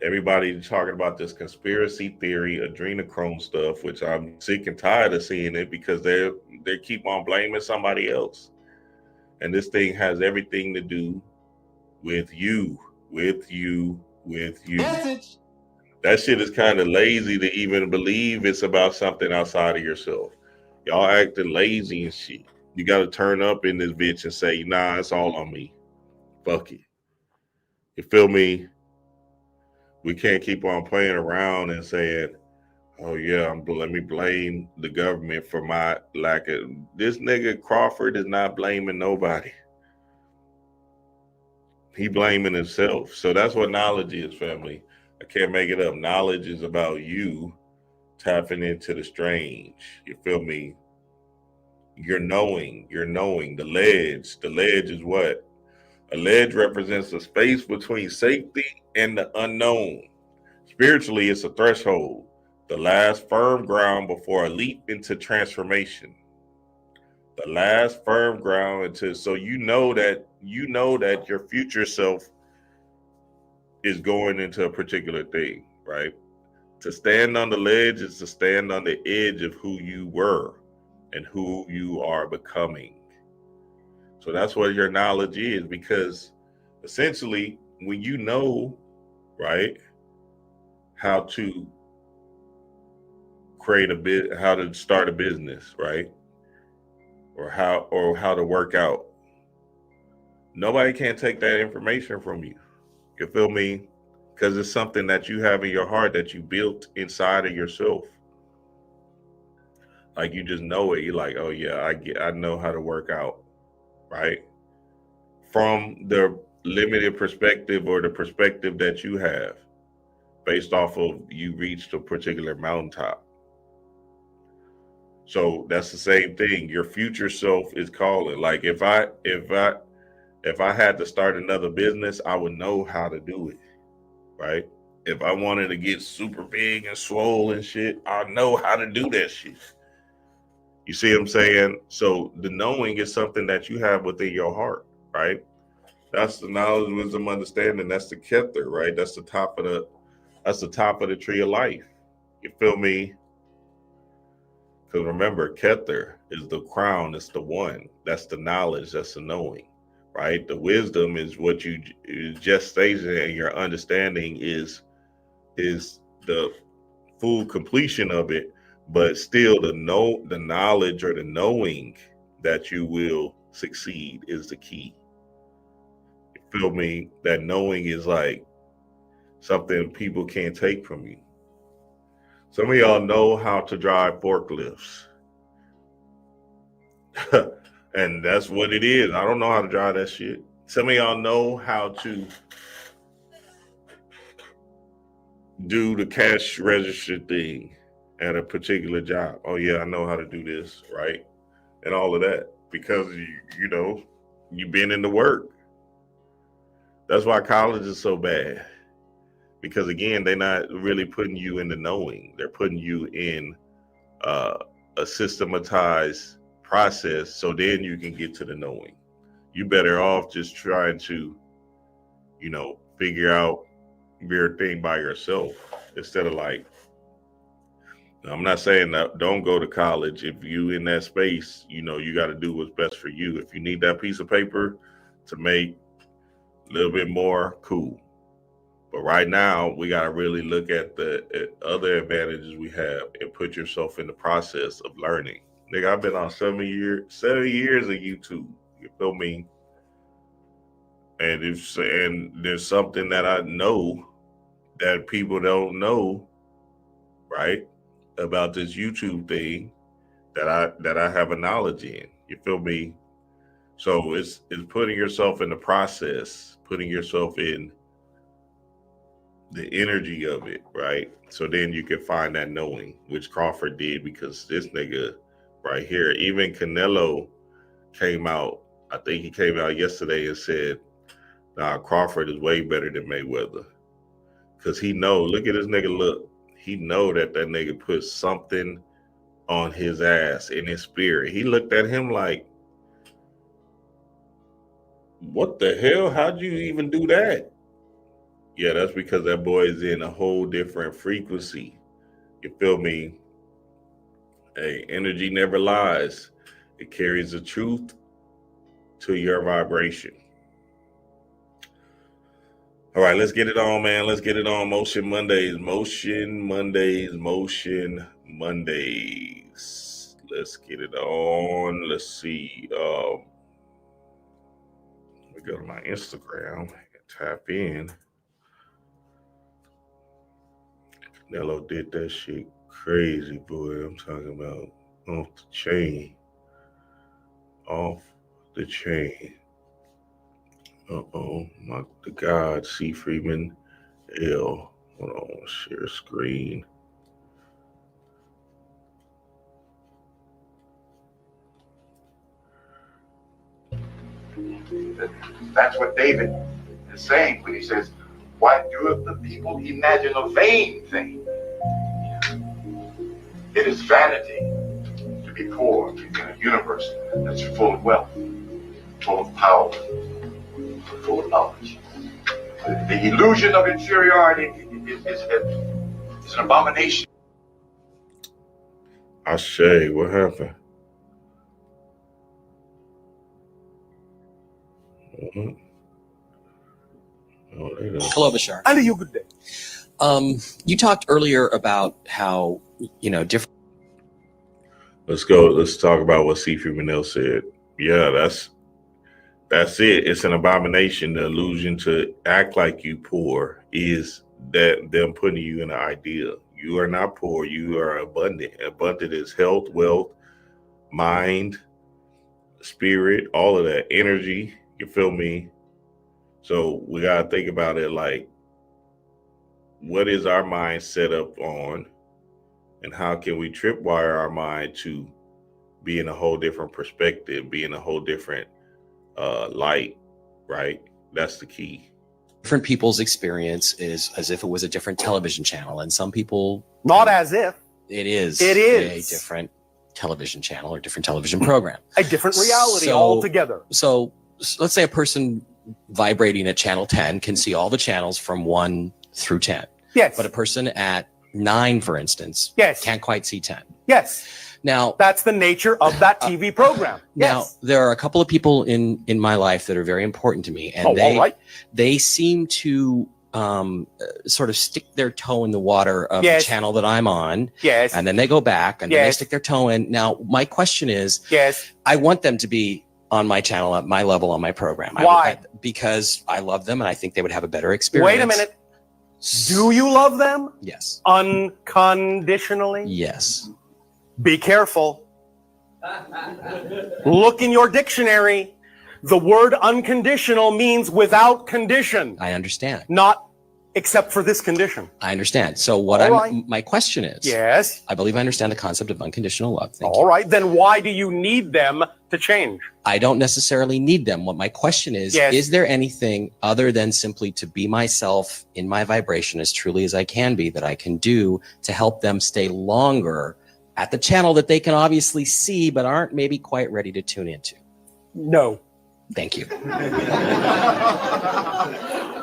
Speaker 2: Everybody talking about this conspiracy theory, adrenochrome stuff, which I'm sick and tired of seeing it, because they keep on blaming somebody else. And this thing has everything to do with you. Message. That shit is kind of lazy to even believe it's about something outside of yourself. Y'all acting lazy and shit. You got to turn up in this bitch and say, nah, it's all on me. Fuck it. You feel me? We can't keep on playing around and saying, oh yeah, let me blame the government for my lack of. This nigga Crawford is not blaming nobody. He blaming himself. So that's what knowledge is, family. I can't make it up. Knowledge is about you tapping into the strange. You feel me? You're knowing. The ledge is what? A ledge represents a space between safety and the unknown. Spiritually, it's a threshold, the last firm ground before a leap into transformation. The last firm ground so you know that your future self is going into a particular thing, right? To stand on the ledge is to stand on the edge of who you were and who you are becoming. So that's what your knowledge is, because essentially when you know, right, how to create how to start a business, right? Or how to work out. Nobody can take that information from you. You feel me? Because it's something that you have in your heart that you built inside of yourself. Like you just know it. You're like, oh yeah, I know how to work out, right? From the limited perspective or the perspective that you have, based off of you reached a particular mountaintop. So that's the same thing. Your future self is calling. Like if I had to start another business, I would know how to do it, right? If I wanted to get super big and swole and shit, I know how to do that shit. You see what I'm saying? So the knowing is something that you have within your heart, right? That's the knowledge, wisdom, understanding. That's the Kether, right? That's the top of the tree of life. You feel me? Because remember, Kether is the crown. It's the one. That's the knowledge. That's the knowing, right? The wisdom is what you gestation, and your understanding is the full completion of it. But still, the knowledge or the knowing that you will succeed is the key. You feel me? That knowing is like something people can't take from you. Some of y'all know how to drive forklifts. And that's what it is. I don't know how to drive that shit. Some of y'all know how to do the cash register thing at a particular job. Oh yeah, I know how to do this, right? And all of that, because you've been in the work. That's why college is so bad. Because again, they're not really putting you in the knowing. They're putting you in a systematized process, so then you can get to the knowing. You better off just trying to, figure out your thing by yourself instead of like, I'm not saying that don't go to college. If you in that space, you got to do what's best for you. If you need that piece of paper to make a little bit more, cool. But right now, we got to really look at the other advantages we have and put yourself in the process of learning. Nigga, I've been on 7 years of YouTube. You feel me? And there's something that I know that people don't know, right, about this YouTube thing that I have a knowledge in. You feel me? So it's putting yourself in the process, putting yourself in the energy of it, right? So then you can find that knowing, which Crawford did, because this nigga right here, even Canelo came out, I think he came out yesterday and said, nah, Crawford is way better than Mayweather. Because look at this nigga look. He know that nigga put something on his ass in his spirit. He looked at him like, what the hell? How'd you even do that? Yeah, that's because that boy is in a whole different frequency. You feel me? Hey, energy never lies. It carries the truth to your vibration. All right, let's get it on, man. Let's get it on. Motion Mondays. Let's get it on. Let's see. Let me go to my Instagram and tap in. Canelo did that shit crazy, boy. I'm talking about off the chain. Off the chain. The God, C. Freeman L. Hold on, share screen.
Speaker 5: That's what David is saying when he says, why do the people imagine a vain thing? It is vanity to be poor in a universe that's full of wealth, full of power, full of knowledge. The illusion of inferiority is an abomination.
Speaker 2: Ashay, what happened?
Speaker 6: Hello, Bashar.
Speaker 4: And you good day.
Speaker 6: You talked earlier about how, different.
Speaker 2: Let's go. Let's talk about what C. Freeman said. Yeah, that's it. It's an abomination. The illusion to act like you poor is that them putting you in an idea. You are not poor. You are abundant. Abundant is health, wealth, mind, spirit, all of that energy. You feel me? So we got to think about it like, what is our mind set up on, and how can we tripwire our mind to be in a whole different perspective, be in a whole different light, right? That's the key.
Speaker 6: Different people's experience is as if it was a different television channel, and some people
Speaker 4: Not as if.
Speaker 6: it is
Speaker 4: a
Speaker 6: different television channel or different television program,
Speaker 4: a different reality altogether.
Speaker 6: So let's say a person vibrating at channel 10 can see all the channels from 1 through 10.
Speaker 4: Yes.
Speaker 6: But a person at 9, for instance,
Speaker 4: Yes.
Speaker 6: can't quite see 10.
Speaker 4: Yes.
Speaker 6: Now,
Speaker 4: That's the nature of that TV program.
Speaker 6: now
Speaker 4: Yes.
Speaker 6: there are a couple of people in my life that are very important to me, and
Speaker 4: all right.
Speaker 6: they seem to sort of stick their toe in the water of
Speaker 4: Yes.
Speaker 6: the channel that I'm on,
Speaker 4: Yes.
Speaker 6: and then they go back and then they
Speaker 4: Yes.
Speaker 6: stick their toe in. Now, my question is,
Speaker 4: Yes.
Speaker 6: I want them to be on my channel, at my level, on my program.
Speaker 4: Why?
Speaker 6: Because I love them, and I think they would have a better experience.
Speaker 4: Wait a minute. Do you love them
Speaker 6: Yes.
Speaker 4: unconditionally?
Speaker 6: Yes.
Speaker 4: Be careful. Look in your dictionary. The word unconditional means without condition,
Speaker 6: I understand.
Speaker 4: not except for this condition.
Speaker 6: I understand. So my question is,
Speaker 4: Yes.
Speaker 6: I believe I understand the concept of unconditional love. Thank you.
Speaker 4: All right. Then why do you need them to change?
Speaker 6: I don't necessarily need them. What my question is there anything other than simply to be myself in my vibration as truly as I can be that I can do to help them stay longer at the channel that they can obviously see, but aren't maybe quite ready to tune into?
Speaker 7: No.
Speaker 6: Thank you.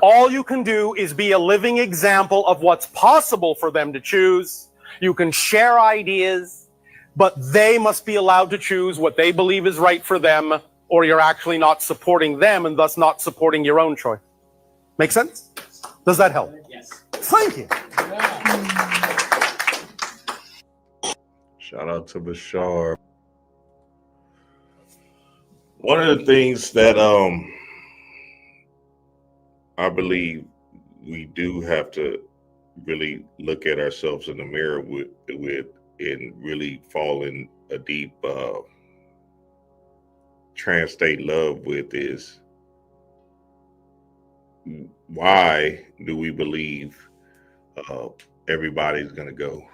Speaker 7: All you can do is be a living example of what's possible for them to choose. You can share ideas, but they must be allowed to choose what they believe is right for them, or you're actually not supporting them and thus not supporting your own choice. Make sense? Does that help?
Speaker 6: Yes.
Speaker 7: Thank you.
Speaker 2: Shout out to Bashar. One of the things that I believe we do have to really look at ourselves in the mirror with and really fall in a deep trance state love with is, why do we believe everybody's gonna go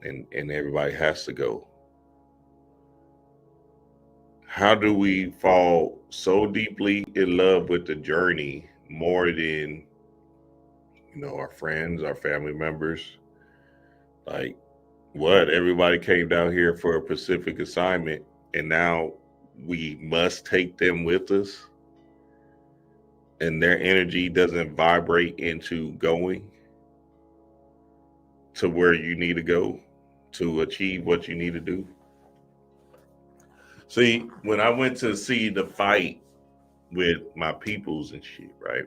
Speaker 2: and everybody has to go? How do we fall so deeply in love with the journey more than, our friends, our family members? Like, what? Everybody came down here for a specific assignment, and now we must take them with us, and their energy doesn't vibrate into going to where you need to go to achieve what you need to do. See, when I went to see the fight with my peoples and shit, right?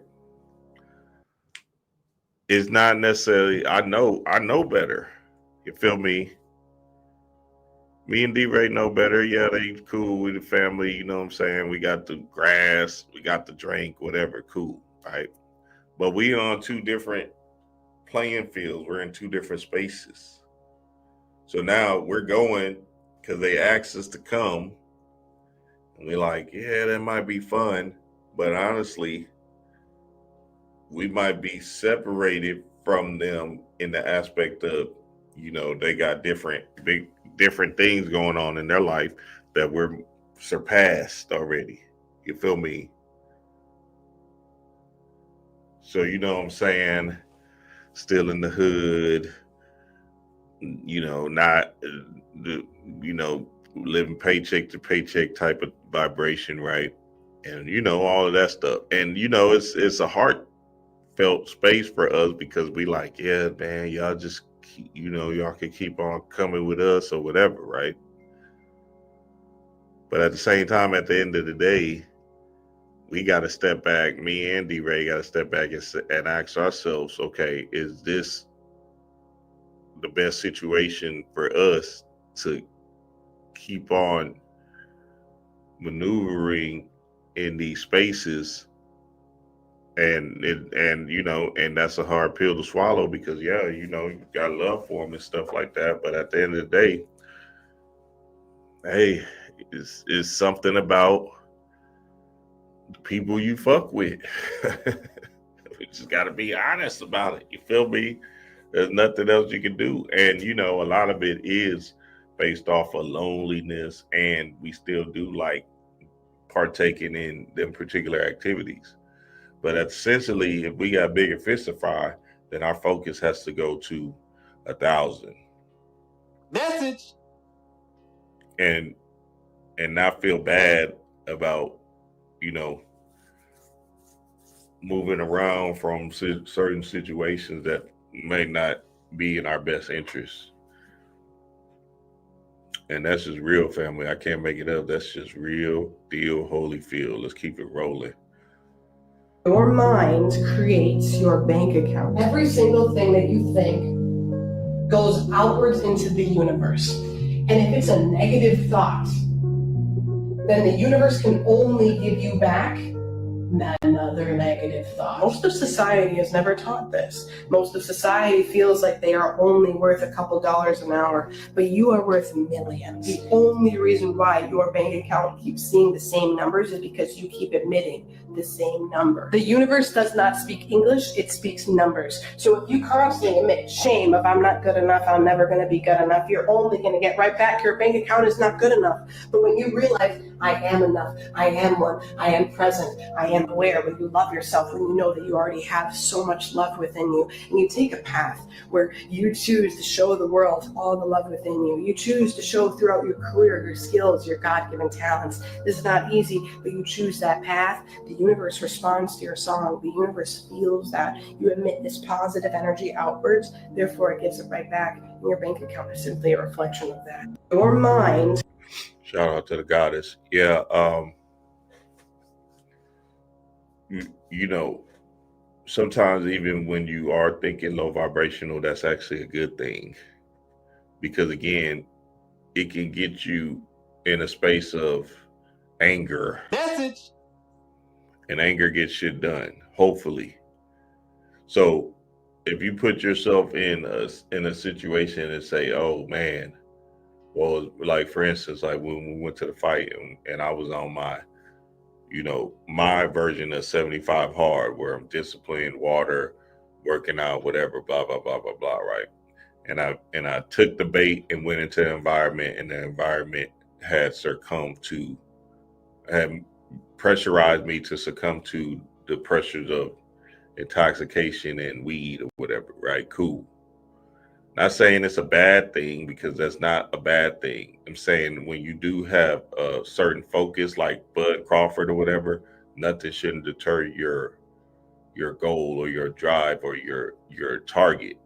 Speaker 2: It's not necessarily, I know better. You feel me? Me and D-Ray know better. Yeah, they cool with the family, you know what I'm saying? We got the grass, we got the drink, whatever, cool, right? But we on two different playing fields. We're in two different spaces. So now we're going because they asked us to come. And we're like, yeah, that might be fun. But honestly, we might be separated from them in the aspect of, they got different things going on in their life that we're surpassed already. You feel me? So, you know what I'm saying? Still in the hood, not, living paycheck to paycheck type of vibration, right? And all of that stuff. And it's a heartfelt space for us because we like, yeah, man, y'all just y'all can keep on coming with us or whatever, right? But at the same time, at the end of the day, we got to step back. Me and D-Ray got to step back and ask ourselves, okay, is this the best situation for us to keep on maneuvering in these spaces? And that's a hard pill to swallow because you got love for them and stuff like that, but at the end of the day, hey, it's something about the people you fuck with. We just got to be honest about it. You feel me? There's nothing else you can do. And a lot of it is based off of loneliness, and we still do like partaking in them particular activities. But essentially, if we got bigger fish to fry, then our focus has to go to 1,000.
Speaker 8: Message.
Speaker 2: And not feel bad about, moving around from certain situations that may not be in our best interest. And that's just real, family. I can't make it up. That's just real deal, Holyfield. Let's keep it rolling.
Speaker 9: Your mind creates your bank account. Every single thing that you think goes outwards into the universe. And if it's a negative thought, then the universe can only give you back another negative thought. Most of society has never taught this. Most of society feels like they are only worth a couple dollars an hour, but you are worth millions. The only reason why your bank account keeps seeing the same numbers is because you keep admitting the same number. The universe does not speak English, it speaks numbers. So if you constantly emit shame of I'm not good enough, I'm never going to be good enough, you're only going to get right back. Your bank account is not good enough. But when you realize I am enough, I am one, I am present, I am aware, when you love yourself, when you know that you already have so much love within you, and you take a path where you choose to show the world all the love within you. You choose to show throughout your career, your skills, your God-given talents. This is not easy, but you choose that path. The universe responds to your song. The universe feels that. You emit this positive energy outwards, therefore it gives it right back. And your bank account is simply a reflection of that. Your mind.
Speaker 2: Shout out to the goddess. Yeah, you know, sometimes even when you are thinking low vibrational, that's actually a good thing. Because again, it can get you in a space of anger.
Speaker 8: Message.
Speaker 2: And anger gets shit done, hopefully. So if you put yourself in a situation and say, oh man, well, like for instance, like when we went to the fight and I was on my, my version of 75 hard, where I'm disciplined, water, working out, whatever, blah, blah, blah, blah, blah, right? And I took the bait and went into the environment, and the environment had pressurized me to succumb to the pressures of intoxication and weed or whatever, right? Cool. Not saying it's a bad thing, because that's not a bad thing. I'm saying when you do have a certain focus, like Bud Crawford or whatever, nothing shouldn't deter your goal or your drive or your target.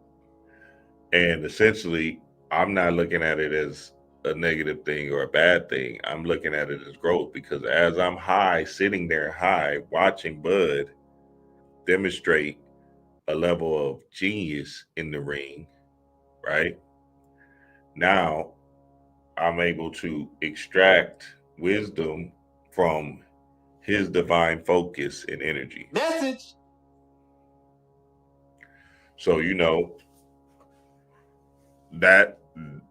Speaker 2: And essentially, I'm not looking at it as a negative thing or a bad thing. I'm looking at it as growth, because as I'm high, sitting there high, watching Bud demonstrate a level of genius in the ring, right? Now I'm able to extract wisdom from his divine focus and energy.
Speaker 8: Message.
Speaker 2: So,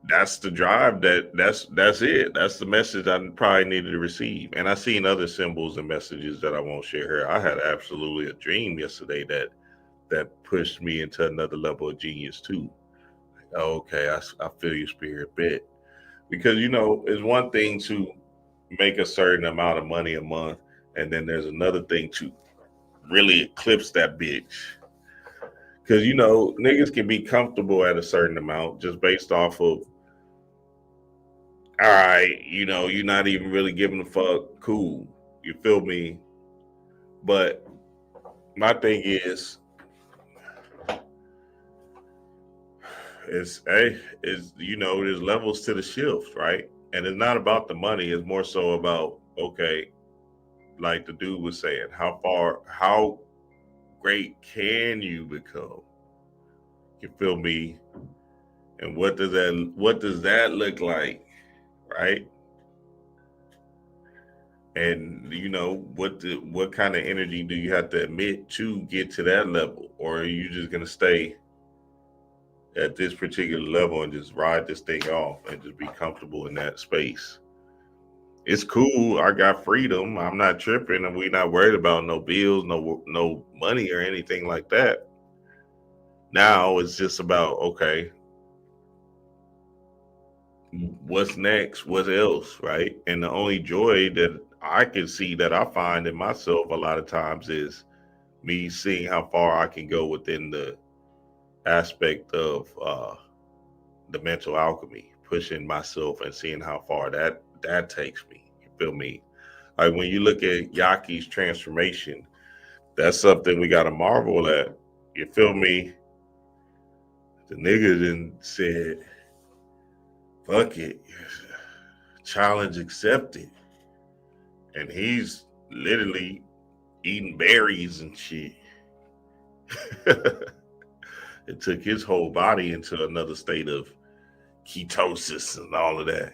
Speaker 2: that's the drive, that's it. That's the message I probably needed to receive. And I seen other symbols and messages that I won't share here. I had absolutely a dream yesterday that pushed me into another level of genius too. Okay, I feel your spirit bit. Because, it's one thing to make a certain amount of money a month, and then there's another thing to really eclipse that bitch. Because, niggas can be comfortable at a certain amount just based off of, all right, you're not even really giving a fuck. Cool. You feel me? But my thing is there's levels to the shift, right? And it's not about the money. It's more so about, okay, like the dude was saying, how great can you become? You feel me? And what does that look like, right? And what kind of energy do you have to emit to get to that level? Or are you just gonna stay at this particular level and just ride this thing off and just be comfortable in that space? It's cool. I got freedom. I'm not tripping, and we're not worried about no bills, no money or anything like that. Now it's just about, okay, what's next? What else, right? And the only joy that I can see that I find in myself a lot of times is me seeing how far I can go within the aspect of the mental alchemy, pushing myself and seeing how far that takes me. You feel me? Like when you look at Yaki's transformation, that's something we got to marvel at. You feel me? The nigga then said, fuck it, challenge accepted. And he's literally eating berries and shit. It took his whole body into another state of ketosis and all of that.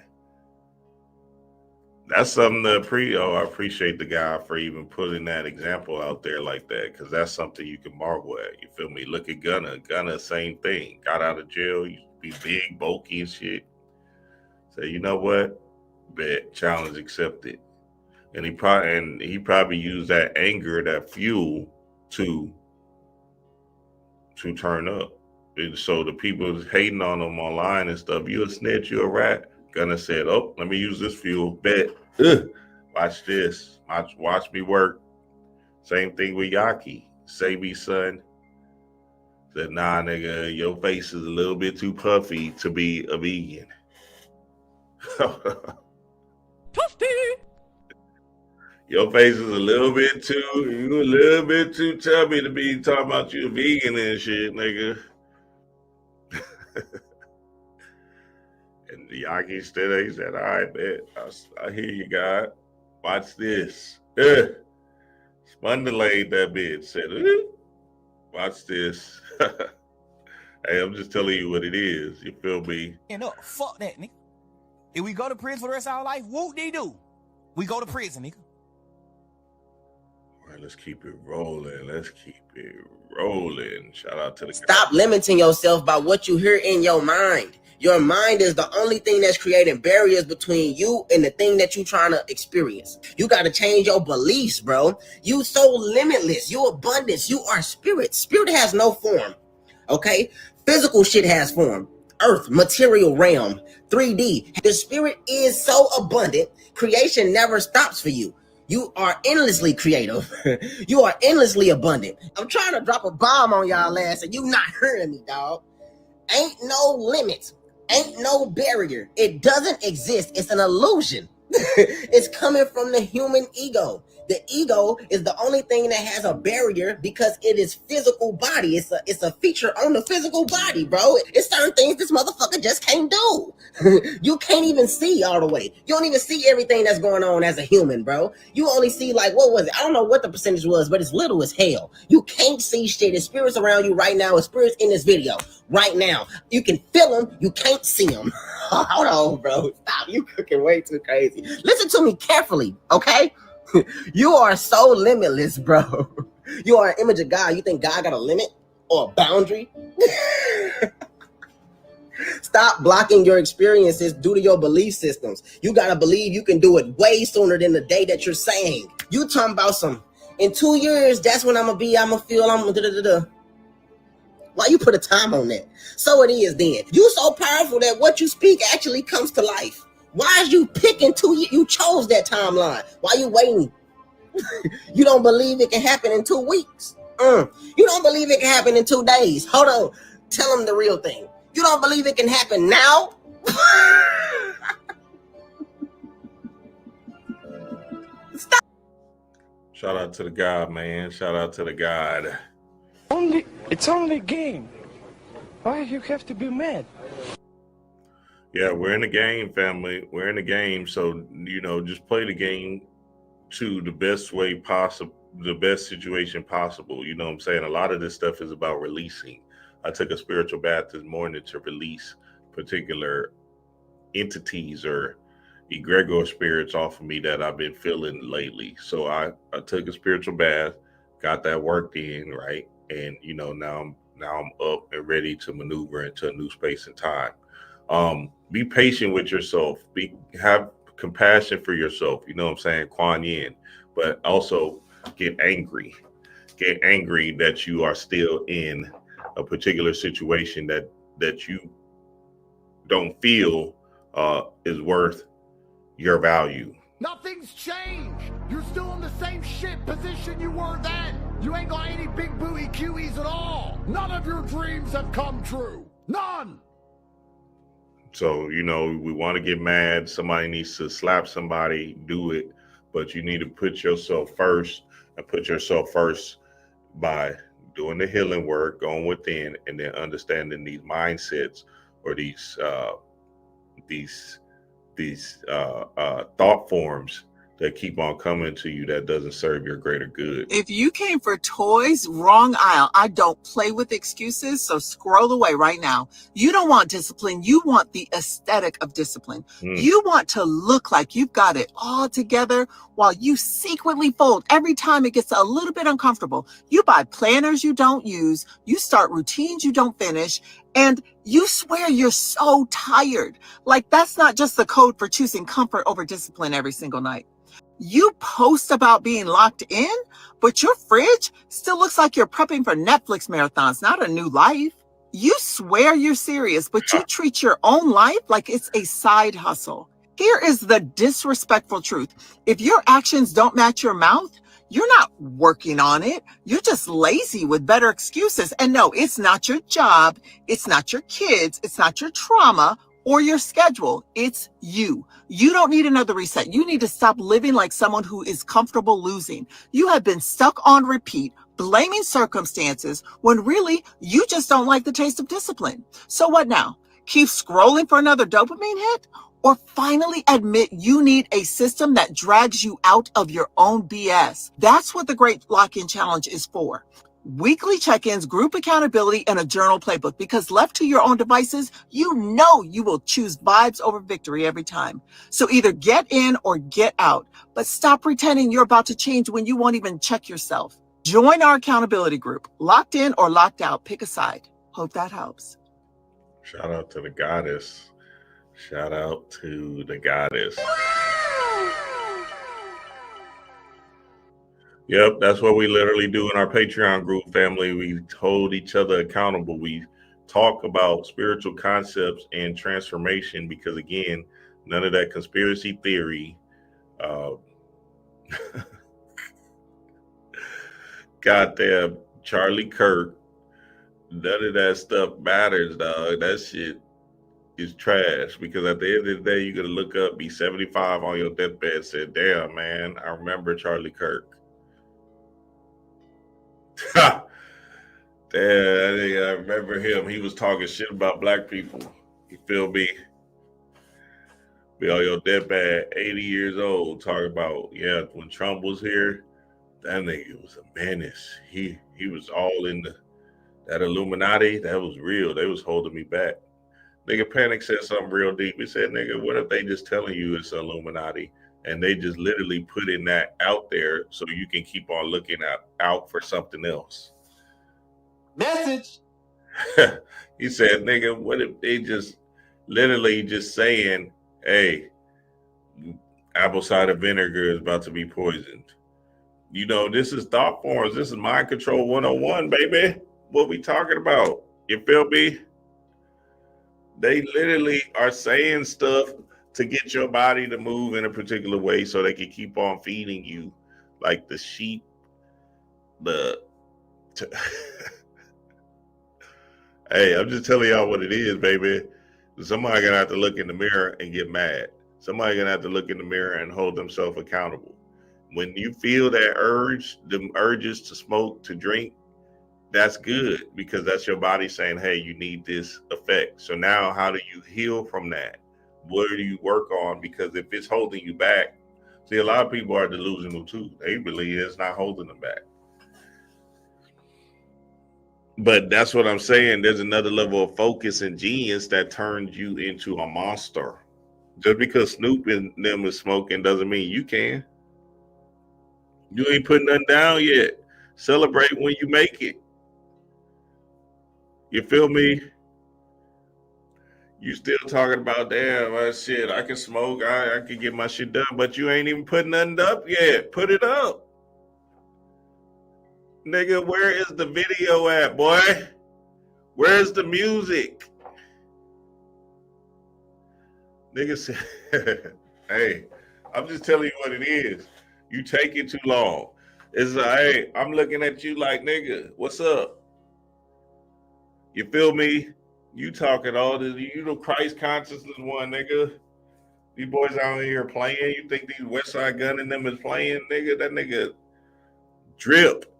Speaker 2: That's something to I appreciate the guy for even putting that example out there like that, because that's something you can marvel at. You feel me? Look at Gunna, same thing. Got out of jail, used to be big, bulky and shit. Say, you know what? Bet, challenge accepted. And he probably used that anger, that fuel, to turn up. And so the people hating on him online and stuff, you a snitch, you a rat. Gunna said, "Oh, let me use this fuel. Bet. Watch this. Watch me work." Same thing with Yaki. Sabi son said, "Nah, nigga, your face is a little bit too puffy to be a vegan." Your face is a little bit too chubby to be talking about you a vegan and shit, nigga. And the Yaki stood there, he said, "All right, bet. I hear you, God. Watch this." Spun-delayed that bitch. Said, "Watch this." Hey, I'm just telling you what it is. You feel me?
Speaker 10: And fuck that, nigga. If we go to prison for the rest of our life, whoop-de-doo. We go to prison, nigga.
Speaker 2: All right, let's keep it rolling. Shout out to the
Speaker 11: Stop limiting yourself by what you hear in your mind. Your mind is the only thing that's creating barriers between you and the thing that you're trying to experience. You got to change your beliefs, bro. You so limitless. You abundance. You are spirit. Spirit has no form. Okay? Physical shit has form. Earth, material realm, 3D. The spirit is so abundant. Creation never stops for you. You are endlessly creative. You are endlessly abundant. I'm trying to drop a bomb on y'all ass and you not hearing me, dog. Ain't no limit. Ain't no barrier. It doesn't exist. It's an illusion. It's coming from the human ego. The ego is the only thing that has a barrier because it is physical body. It's a feature on the physical body, bro. It's certain things this motherfucker just can't do. You can't even see all the way. You don't even see everything that's going on as a human, bro. You only see like, what was it? I don't know what the percentage was, but it's little as hell. You can't see shit. There's spirits around you right now. There's spirits in this video right now. You can feel them. You can't see them. Hold on, bro. Stop. You cooking way too crazy. Listen to me carefully, okay? You are so limitless, bro. You are an image of God. You think God got a limit or a boundary? Stop blocking your experiences due to your belief systems. You got to believe you can do it way sooner than the day that you're saying. You talking about in 2 years, that's when I'm going to feel, Why you put a time on that? So it is then. You so powerful that what you speak actually comes to life. Why is you picking 2 years? You chose that timeline. Why you waiting? You don't believe it can happen in 2 weeks. You don't believe it can happen in 2 days. Hold on. Tell them the real thing. You don't believe it can happen now? Stop.
Speaker 2: Shout out to the God, man. Shout out to the God.
Speaker 12: It's only a game. Why you have to be mad?
Speaker 2: Yeah, we're in the game, family. We're in the game. So, just play the game to the best way possible, the best situation possible. You know what I'm saying? A lot of this stuff is about releasing. I took a spiritual bath this morning to release particular entities or egregor spirits off of me that I've been feeling lately. So I took a spiritual bath, got that worked in, right? And, now I'm up and ready to maneuver into a new space and time. Be patient with yourself. Have compassion for yourself. You know what I'm saying? Kuan Yin. But also get angry. Get angry that you are still in a particular situation that you don't feel is worth your value.
Speaker 13: Nothing's changed. You're still in the same shit position you were then. You ain't got any big booty cuties at all. None of your dreams have come true. None.
Speaker 2: So, we want to get mad. Somebody needs to slap somebody, do it. But you need to put yourself first and put yourself first by doing the healing work, going within, and then understanding these mindsets or these thought forms that keep on coming to you that doesn't serve your greater good.
Speaker 14: If you came for toys, wrong aisle. I don't play with excuses, so scroll away right now. You don't want discipline. You want the aesthetic of discipline. You want to look like you've got it all together while you secretly fold every time it gets a little bit uncomfortable. You buy planners you don't use. You start routines you don't finish. And you swear you're so tired. Like that's not just the code for choosing comfort over discipline every single night. You post about being locked in, but your fridge still looks like you're prepping for Netflix marathons, not a new life. You swear you're serious, but you treat your own life like it's a side hustle. Here is the disrespectful truth. If your actions don't match your mouth, you're not working on it. You're just lazy with better excuses. And no, it's not your job. It's not your kids. It's not your trauma or your schedule. It's you. You don't need another reset. You need to stop living like someone who is comfortable losing. You have been stuck on repeat, blaming circumstances when really you just don't like the taste of discipline. So what now? Keep scrolling for another dopamine hit? Or finally admit you need a system that drags you out of your own BS. That's what the Great Lock-In Challenge is for. Weekly check-ins, group accountability, and a journal playbook. Because left to your own devices, you know you will choose vibes over victory every time. So either get in or get out. But stop pretending you're about to change when you won't even check yourself. Join our accountability group. Locked in or locked out. Pick a side. Hope that helps.
Speaker 2: Shout out to the goddess. Shout out to the goddess. Yep, that's what we literally do in our Patreon group, family. We hold each other accountable. We talk about spiritual concepts and transformation because, again, none of that conspiracy theory. Goddamn Charlie Kirk. None of that stuff matters, dog. That shit is trash, because at the end of the day, you're going to look up, be 75 on your deathbed, and say, damn, man, I remember Charlie Kirk. Damn, I remember him. He was talking shit about black people. You feel me? Be on your deathbed, 80 years old, talking about, yeah, when Trump was here, that nigga was a menace. He was all in that Illuminati. That was real. They was holding me back. Nigga Panic said something real deep. He said, nigga, what if they just telling you it's Illuminati and they just literally putting that out there so you can keep on looking out for something else?
Speaker 8: Message.
Speaker 2: He said, nigga, what if they just literally just saying, hey, apple cider vinegar is about to be poisoned. You know, this is thought forms. This is mind control 101, baby. What we talking about? You feel me? They literally are saying stuff to get your body to move in a particular way so they can keep on feeding you like the sheep. Hey, I'm just telling y'all what it is, baby. Somebody gonna have to look in the mirror and get mad. Somebody gonna have to look in the mirror and hold themselves accountable. When you feel that urge, the urges to smoke, to drink, that's good, because that's your body saying, hey, you need this effect. So now how do you heal from that? What do you work on? Because if it's holding you back, see, a lot of people are delusional too. They believe it's not holding them back. But that's what I'm saying. There's another level of focus and genius that turns you into a monster. Just because Snoop and them is smoking doesn't mean you can. You ain't putting nothing down yet. Celebrate when you make it. You feel me? You still talking about, damn, shit, I can smoke, I can get my shit done, but you ain't even putting nothing up yet. Put it up. Nigga, where is the video at, boy? Where's the music? Nigga said, hey, I'm just telling you what it is. You take it too long. It's like, hey, I'm looking at you like, nigga, what's up? You feel me? You talking all this, you know, Christ consciousness one, nigga. These boys out here playing. You think these West Side Gun and them is playing, nigga? That nigga drip.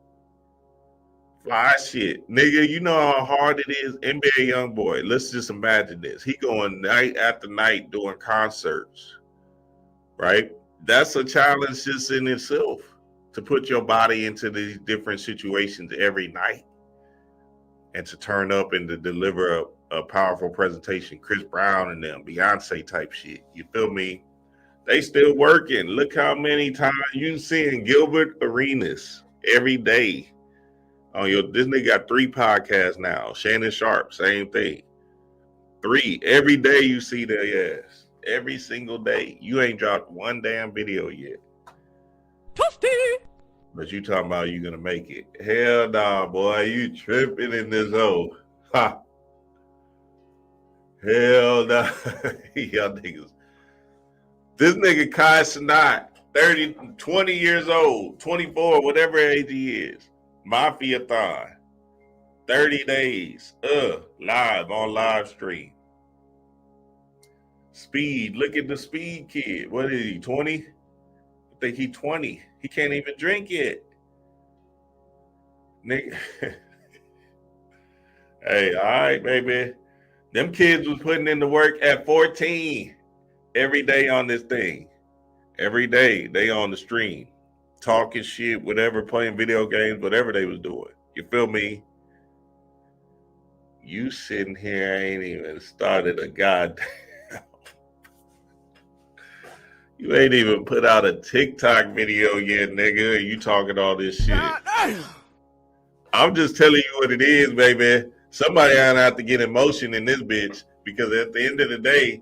Speaker 2: Fly shit. Nigga, you know how hard it is. NBA Youngboy, let's just imagine this. He going night after night doing concerts, right? That's a challenge just in itself, to put your body into these different situations every night and to turn up and to deliver a powerful presentation. Chris Brown and them, Beyonce type shit. You feel me? They still working. Look how many times you seeing Gilbert Arenas every day. Oh, this nigga got 3 podcasts now. Shannon Sharp, same thing. 3 every day you see their ass. Every single day. You ain't dropped one damn video yet. But you talking about you gonna make it. Hell nah, boy. You tripping in this hole. Ha. Hell nah. Y'all niggas. This nigga Kai Sanat, 20 years old, 24, whatever age he is. Mafia-thon. 30 days. Live on live stream. Speed. Look at the Speed kid. What is he, 20? I think he 20. He can't even drink it. Nigga. Hey, all right, baby. Them kids was putting in the work at 14 every day on this thing. Every day they on the stream, talking shit, whatever, playing video games, whatever they was doing. You feel me? You sitting here ain't even started a goddamn. You ain't even put out a TikTok video yet, nigga. And you talking all this shit. I'm just telling you what it is, baby. Somebody gonna have to get emotion in this bitch, because at the end of the day,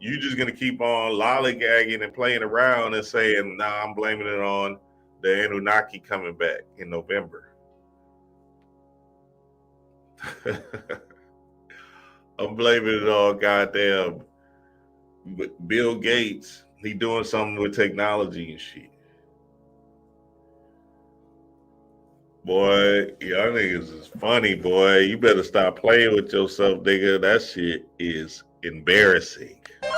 Speaker 2: you just gonna keep on lollygagging and playing around and saying, nah, I'm blaming it on the Anunnaki coming back in November. I'm blaming it on goddamn Bill Gates. He doing something with technology and shit. Boy, y'all niggas is funny, boy. You better stop playing with yourself, nigga. That shit is embarrassing. All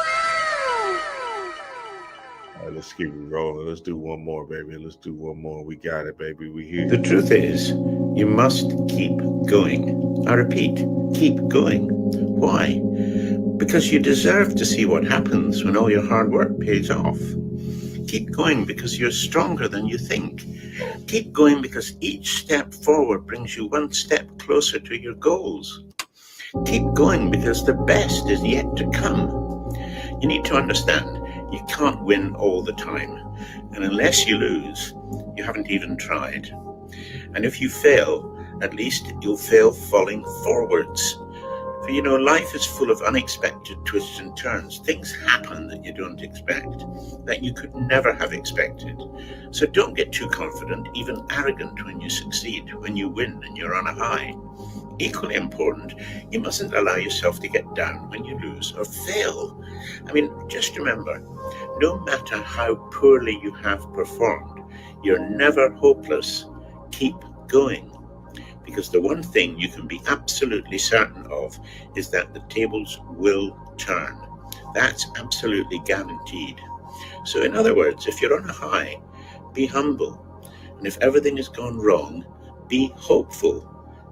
Speaker 2: right, let's keep it rolling. Let's do one more, baby. Let's do one more. We got it, baby. We here.
Speaker 15: The truth is, you must keep going. I repeat, keep going. Why? Because you deserve to see what happens when all your hard work pays off. Keep going because you're stronger than you think. Keep going because each step forward brings you one step closer to your goals. Keep going because the best is yet to come. You need to understand, you can't win all the time. And unless you lose, you haven't even tried. And if you fail, at least you'll fail falling forwards. For you know, life is full of unexpected twists and turns. Things happen that you don't expect, that you could never have expected. So don't get too confident, even arrogant when you succeed, when you win and you're on a high. Equally important, you mustn't allow yourself to get down when you lose or fail. I mean, just remember, no matter how poorly you have performed, you're never hopeless. Keep going. Because the one thing you can be absolutely certain of is that the tables will turn. That's absolutely guaranteed. So in other words, if you're on a high, be humble. And if everything has gone wrong, be hopeful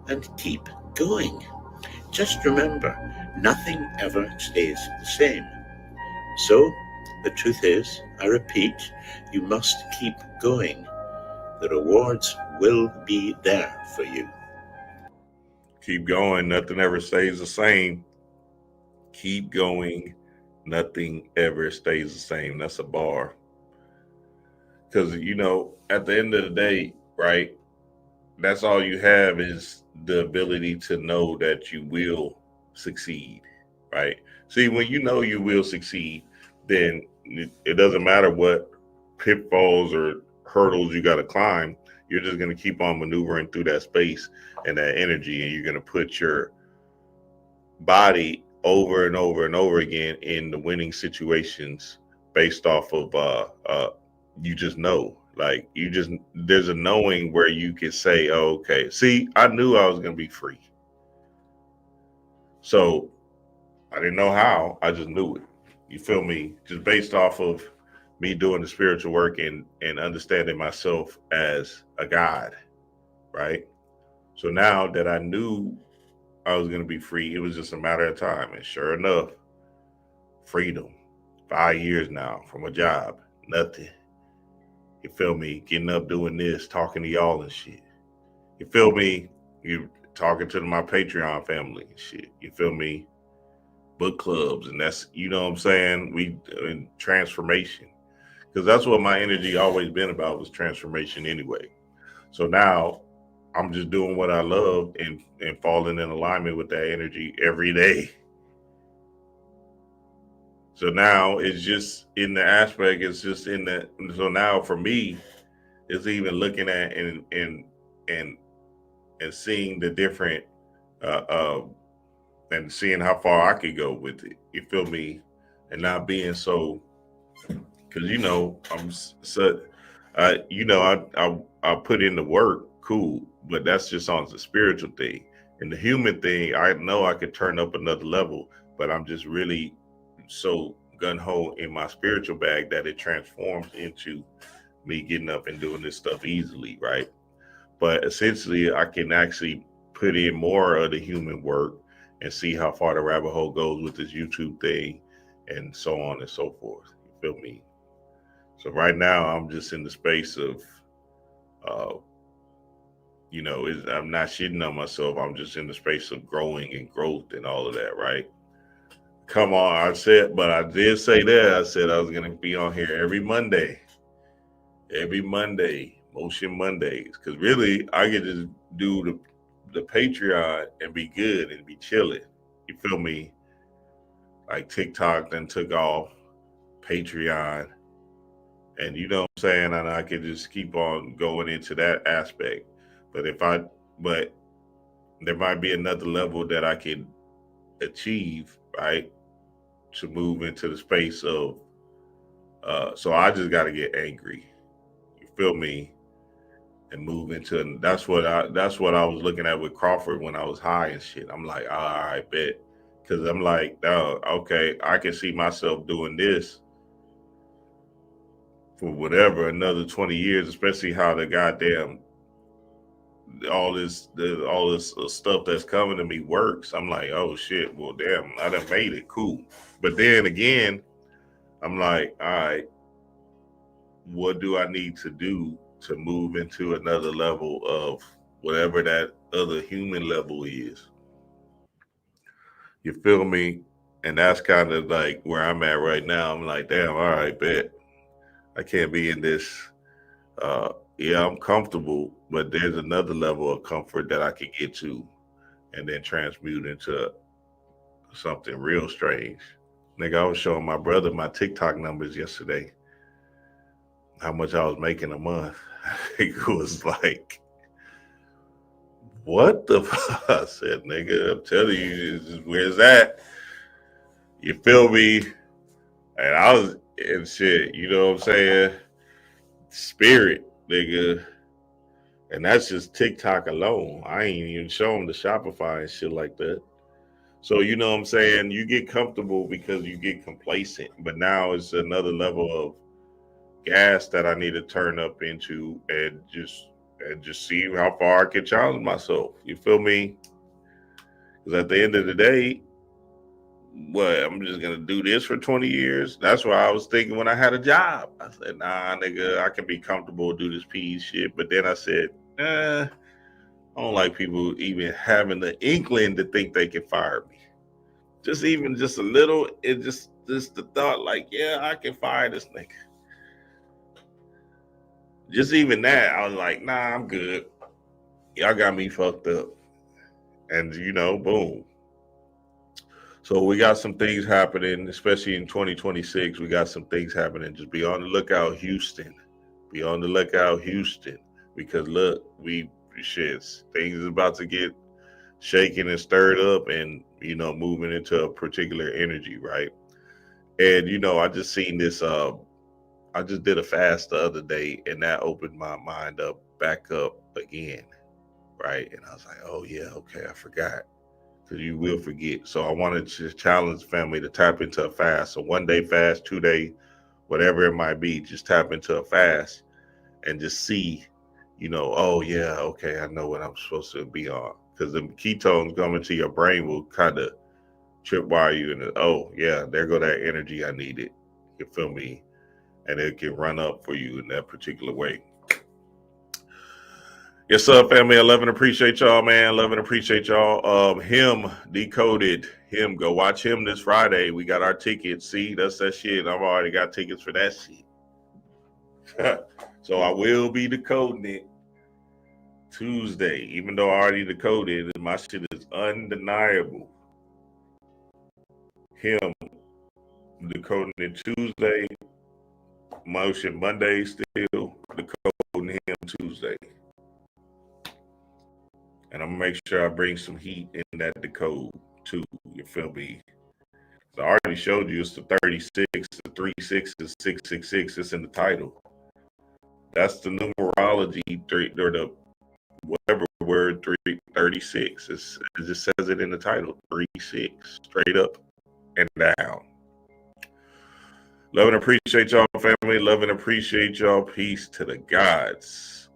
Speaker 15: and keep going. Just remember, nothing ever stays the same. So the truth is, I repeat, you must keep going. The rewards will be there for you.
Speaker 2: Keep going. Nothing ever stays the same. Keep going. Nothing ever stays the same. That's a bar. Because, you know, at the end of the day, right, that's all you have is the ability to know that you will succeed, right? See, when you know you will succeed, then it doesn't matter what pitfalls or hurdles you got to climb. You're just going to keep on maneuvering through that space and that energy, and you're going to put your body over and over and over again in the winning situations based off of you just know. Like, you just, there's a knowing where you can say, oh, okay, see, I knew I was going to be free. So I didn't know how, I just knew it. You feel me? Just based off of me doing the spiritual work and understanding myself as a God, right? So now that I knew I was going to be free, it was just a matter of time. And sure enough, freedom. 5 years now from a job, nothing. You feel me? Getting up, doing this, talking to y'all and shit. You feel me? You talking to my Patreon family and shit. You feel me? Book clubs, and that's, you know what I'm saying? We in transformation. Because that's what my energy always been about, was transformation anyway. So now I'm just doing what I love and falling in alignment with that energy every day. So now it's just in the aspect, it's just in the, so now for me, It's even looking at and seeing the different and seeing how far I could go with it. You feel me? And not being so, because I'm so I put in the work, cool, but that's just on the spiritual thing. And the human thing, I know I could turn up another level, but I'm just really so gun-ho in my spiritual bag that it transforms into me getting up and doing this stuff easily, right? But essentially, I can actually put in more of the human work and see how far the rabbit hole goes with this YouTube thing and so on and so forth. You feel me? So right now, I'm just in the space of, I'm not shitting on myself. I'm just in the space of growing and growth and all of that, right? Come on, I did say that. I said I was going to be on here every Monday, Motion Mondays, because really I could just do the Patreon and be good and be chilling. You feel me? Like TikTok then took off, Patreon, and you know what I'm saying? And I could just keep on going into that aspect. But there might be another level that I could achieve, right? To move into the space of, so I just got to get angry. You feel me? And move into, and that's what I was looking at with Crawford when I was high and shit. I'm like, all right, bet. Because I'm like, oh, okay, I can see myself doing this for whatever, another 20 years, especially how the goddamn, all this stuff that's coming to me works. I'm like, oh shit, well, damn, I done made it, cool. But then again, I'm like, all right, what do I need to do to move into another level of whatever that other human level is? You feel me? And that's kind of like where I'm at right now. I'm like, damn, all right, bet. I can't be in this. Yeah, I'm comfortable, but there's another level of comfort that I can get to and then transmute into something real strange. Nigga, I was showing my brother my TikTok numbers yesterday, how much I was making a month. It was like, what the fuck? I said, nigga, I'm telling you, where's that? You feel me? And I was in shit, you know what I'm saying? Spirit, nigga. And that's just TikTok alone. I ain't even showing the Shopify and shit like that. So, you know what I'm saying? You get comfortable because you get complacent. But now it's another level of gas that I need to turn up into and just see how far I can challenge myself. You feel me? Because at the end of the day, what, I'm just gonna do this for 20 years? That's what I was thinking when I had a job. I said, nah, nigga, I can be comfortable, do this PE shit. But then I said, I don't like people even having the inkling to think they can fire me. Just a little, it just the thought like, yeah, I can fire this nigga. Just even that, I was like, nah, I'm good. Y'all got me fucked up. And boom. So we got some things happening, especially in 2026. We got some things happening. Just be on the lookout, Houston. Be on the lookout, Houston. Because look, things is about to get shaken and stirred up and, moving into a particular energy, right? And, I just seen this, I just did a fast the other day and that opened my mind back up again, right? And I was like, oh yeah, okay, I forgot. Because you will forget. So I wanted to challenge family to tap into a fast. So 1 day fast, 2 day, whatever it might be, just tap into a fast and just see, oh yeah, okay, I know what I'm supposed to be on. Because the ketones coming to your brain will kind of tripwire you and oh yeah, there go that energy I needed. You feel me? And it can run up for you in that particular way. Yes, sir, family. I love and appreciate y'all, man. Love and appreciate y'all. Him Decoded. Him. Go watch him this Friday. We got our tickets. See, that's that shit. I've already got tickets for that shit. So I will be decoding it Tuesday. Even though I already decoded it, my shit is undeniable. Him decoding it Tuesday. Motion Monday still decoding decoding him Tuesday. And I'm gonna make sure I bring some heat in that decode too. You feel me? So I already showed you it's the 36, the 36 is 666. It's in the title. That's the numerology or the whatever word 336. It just says it in the title. 36, straight up and down. Love and appreciate y'all, family. Love and appreciate y'all. Peace to the gods.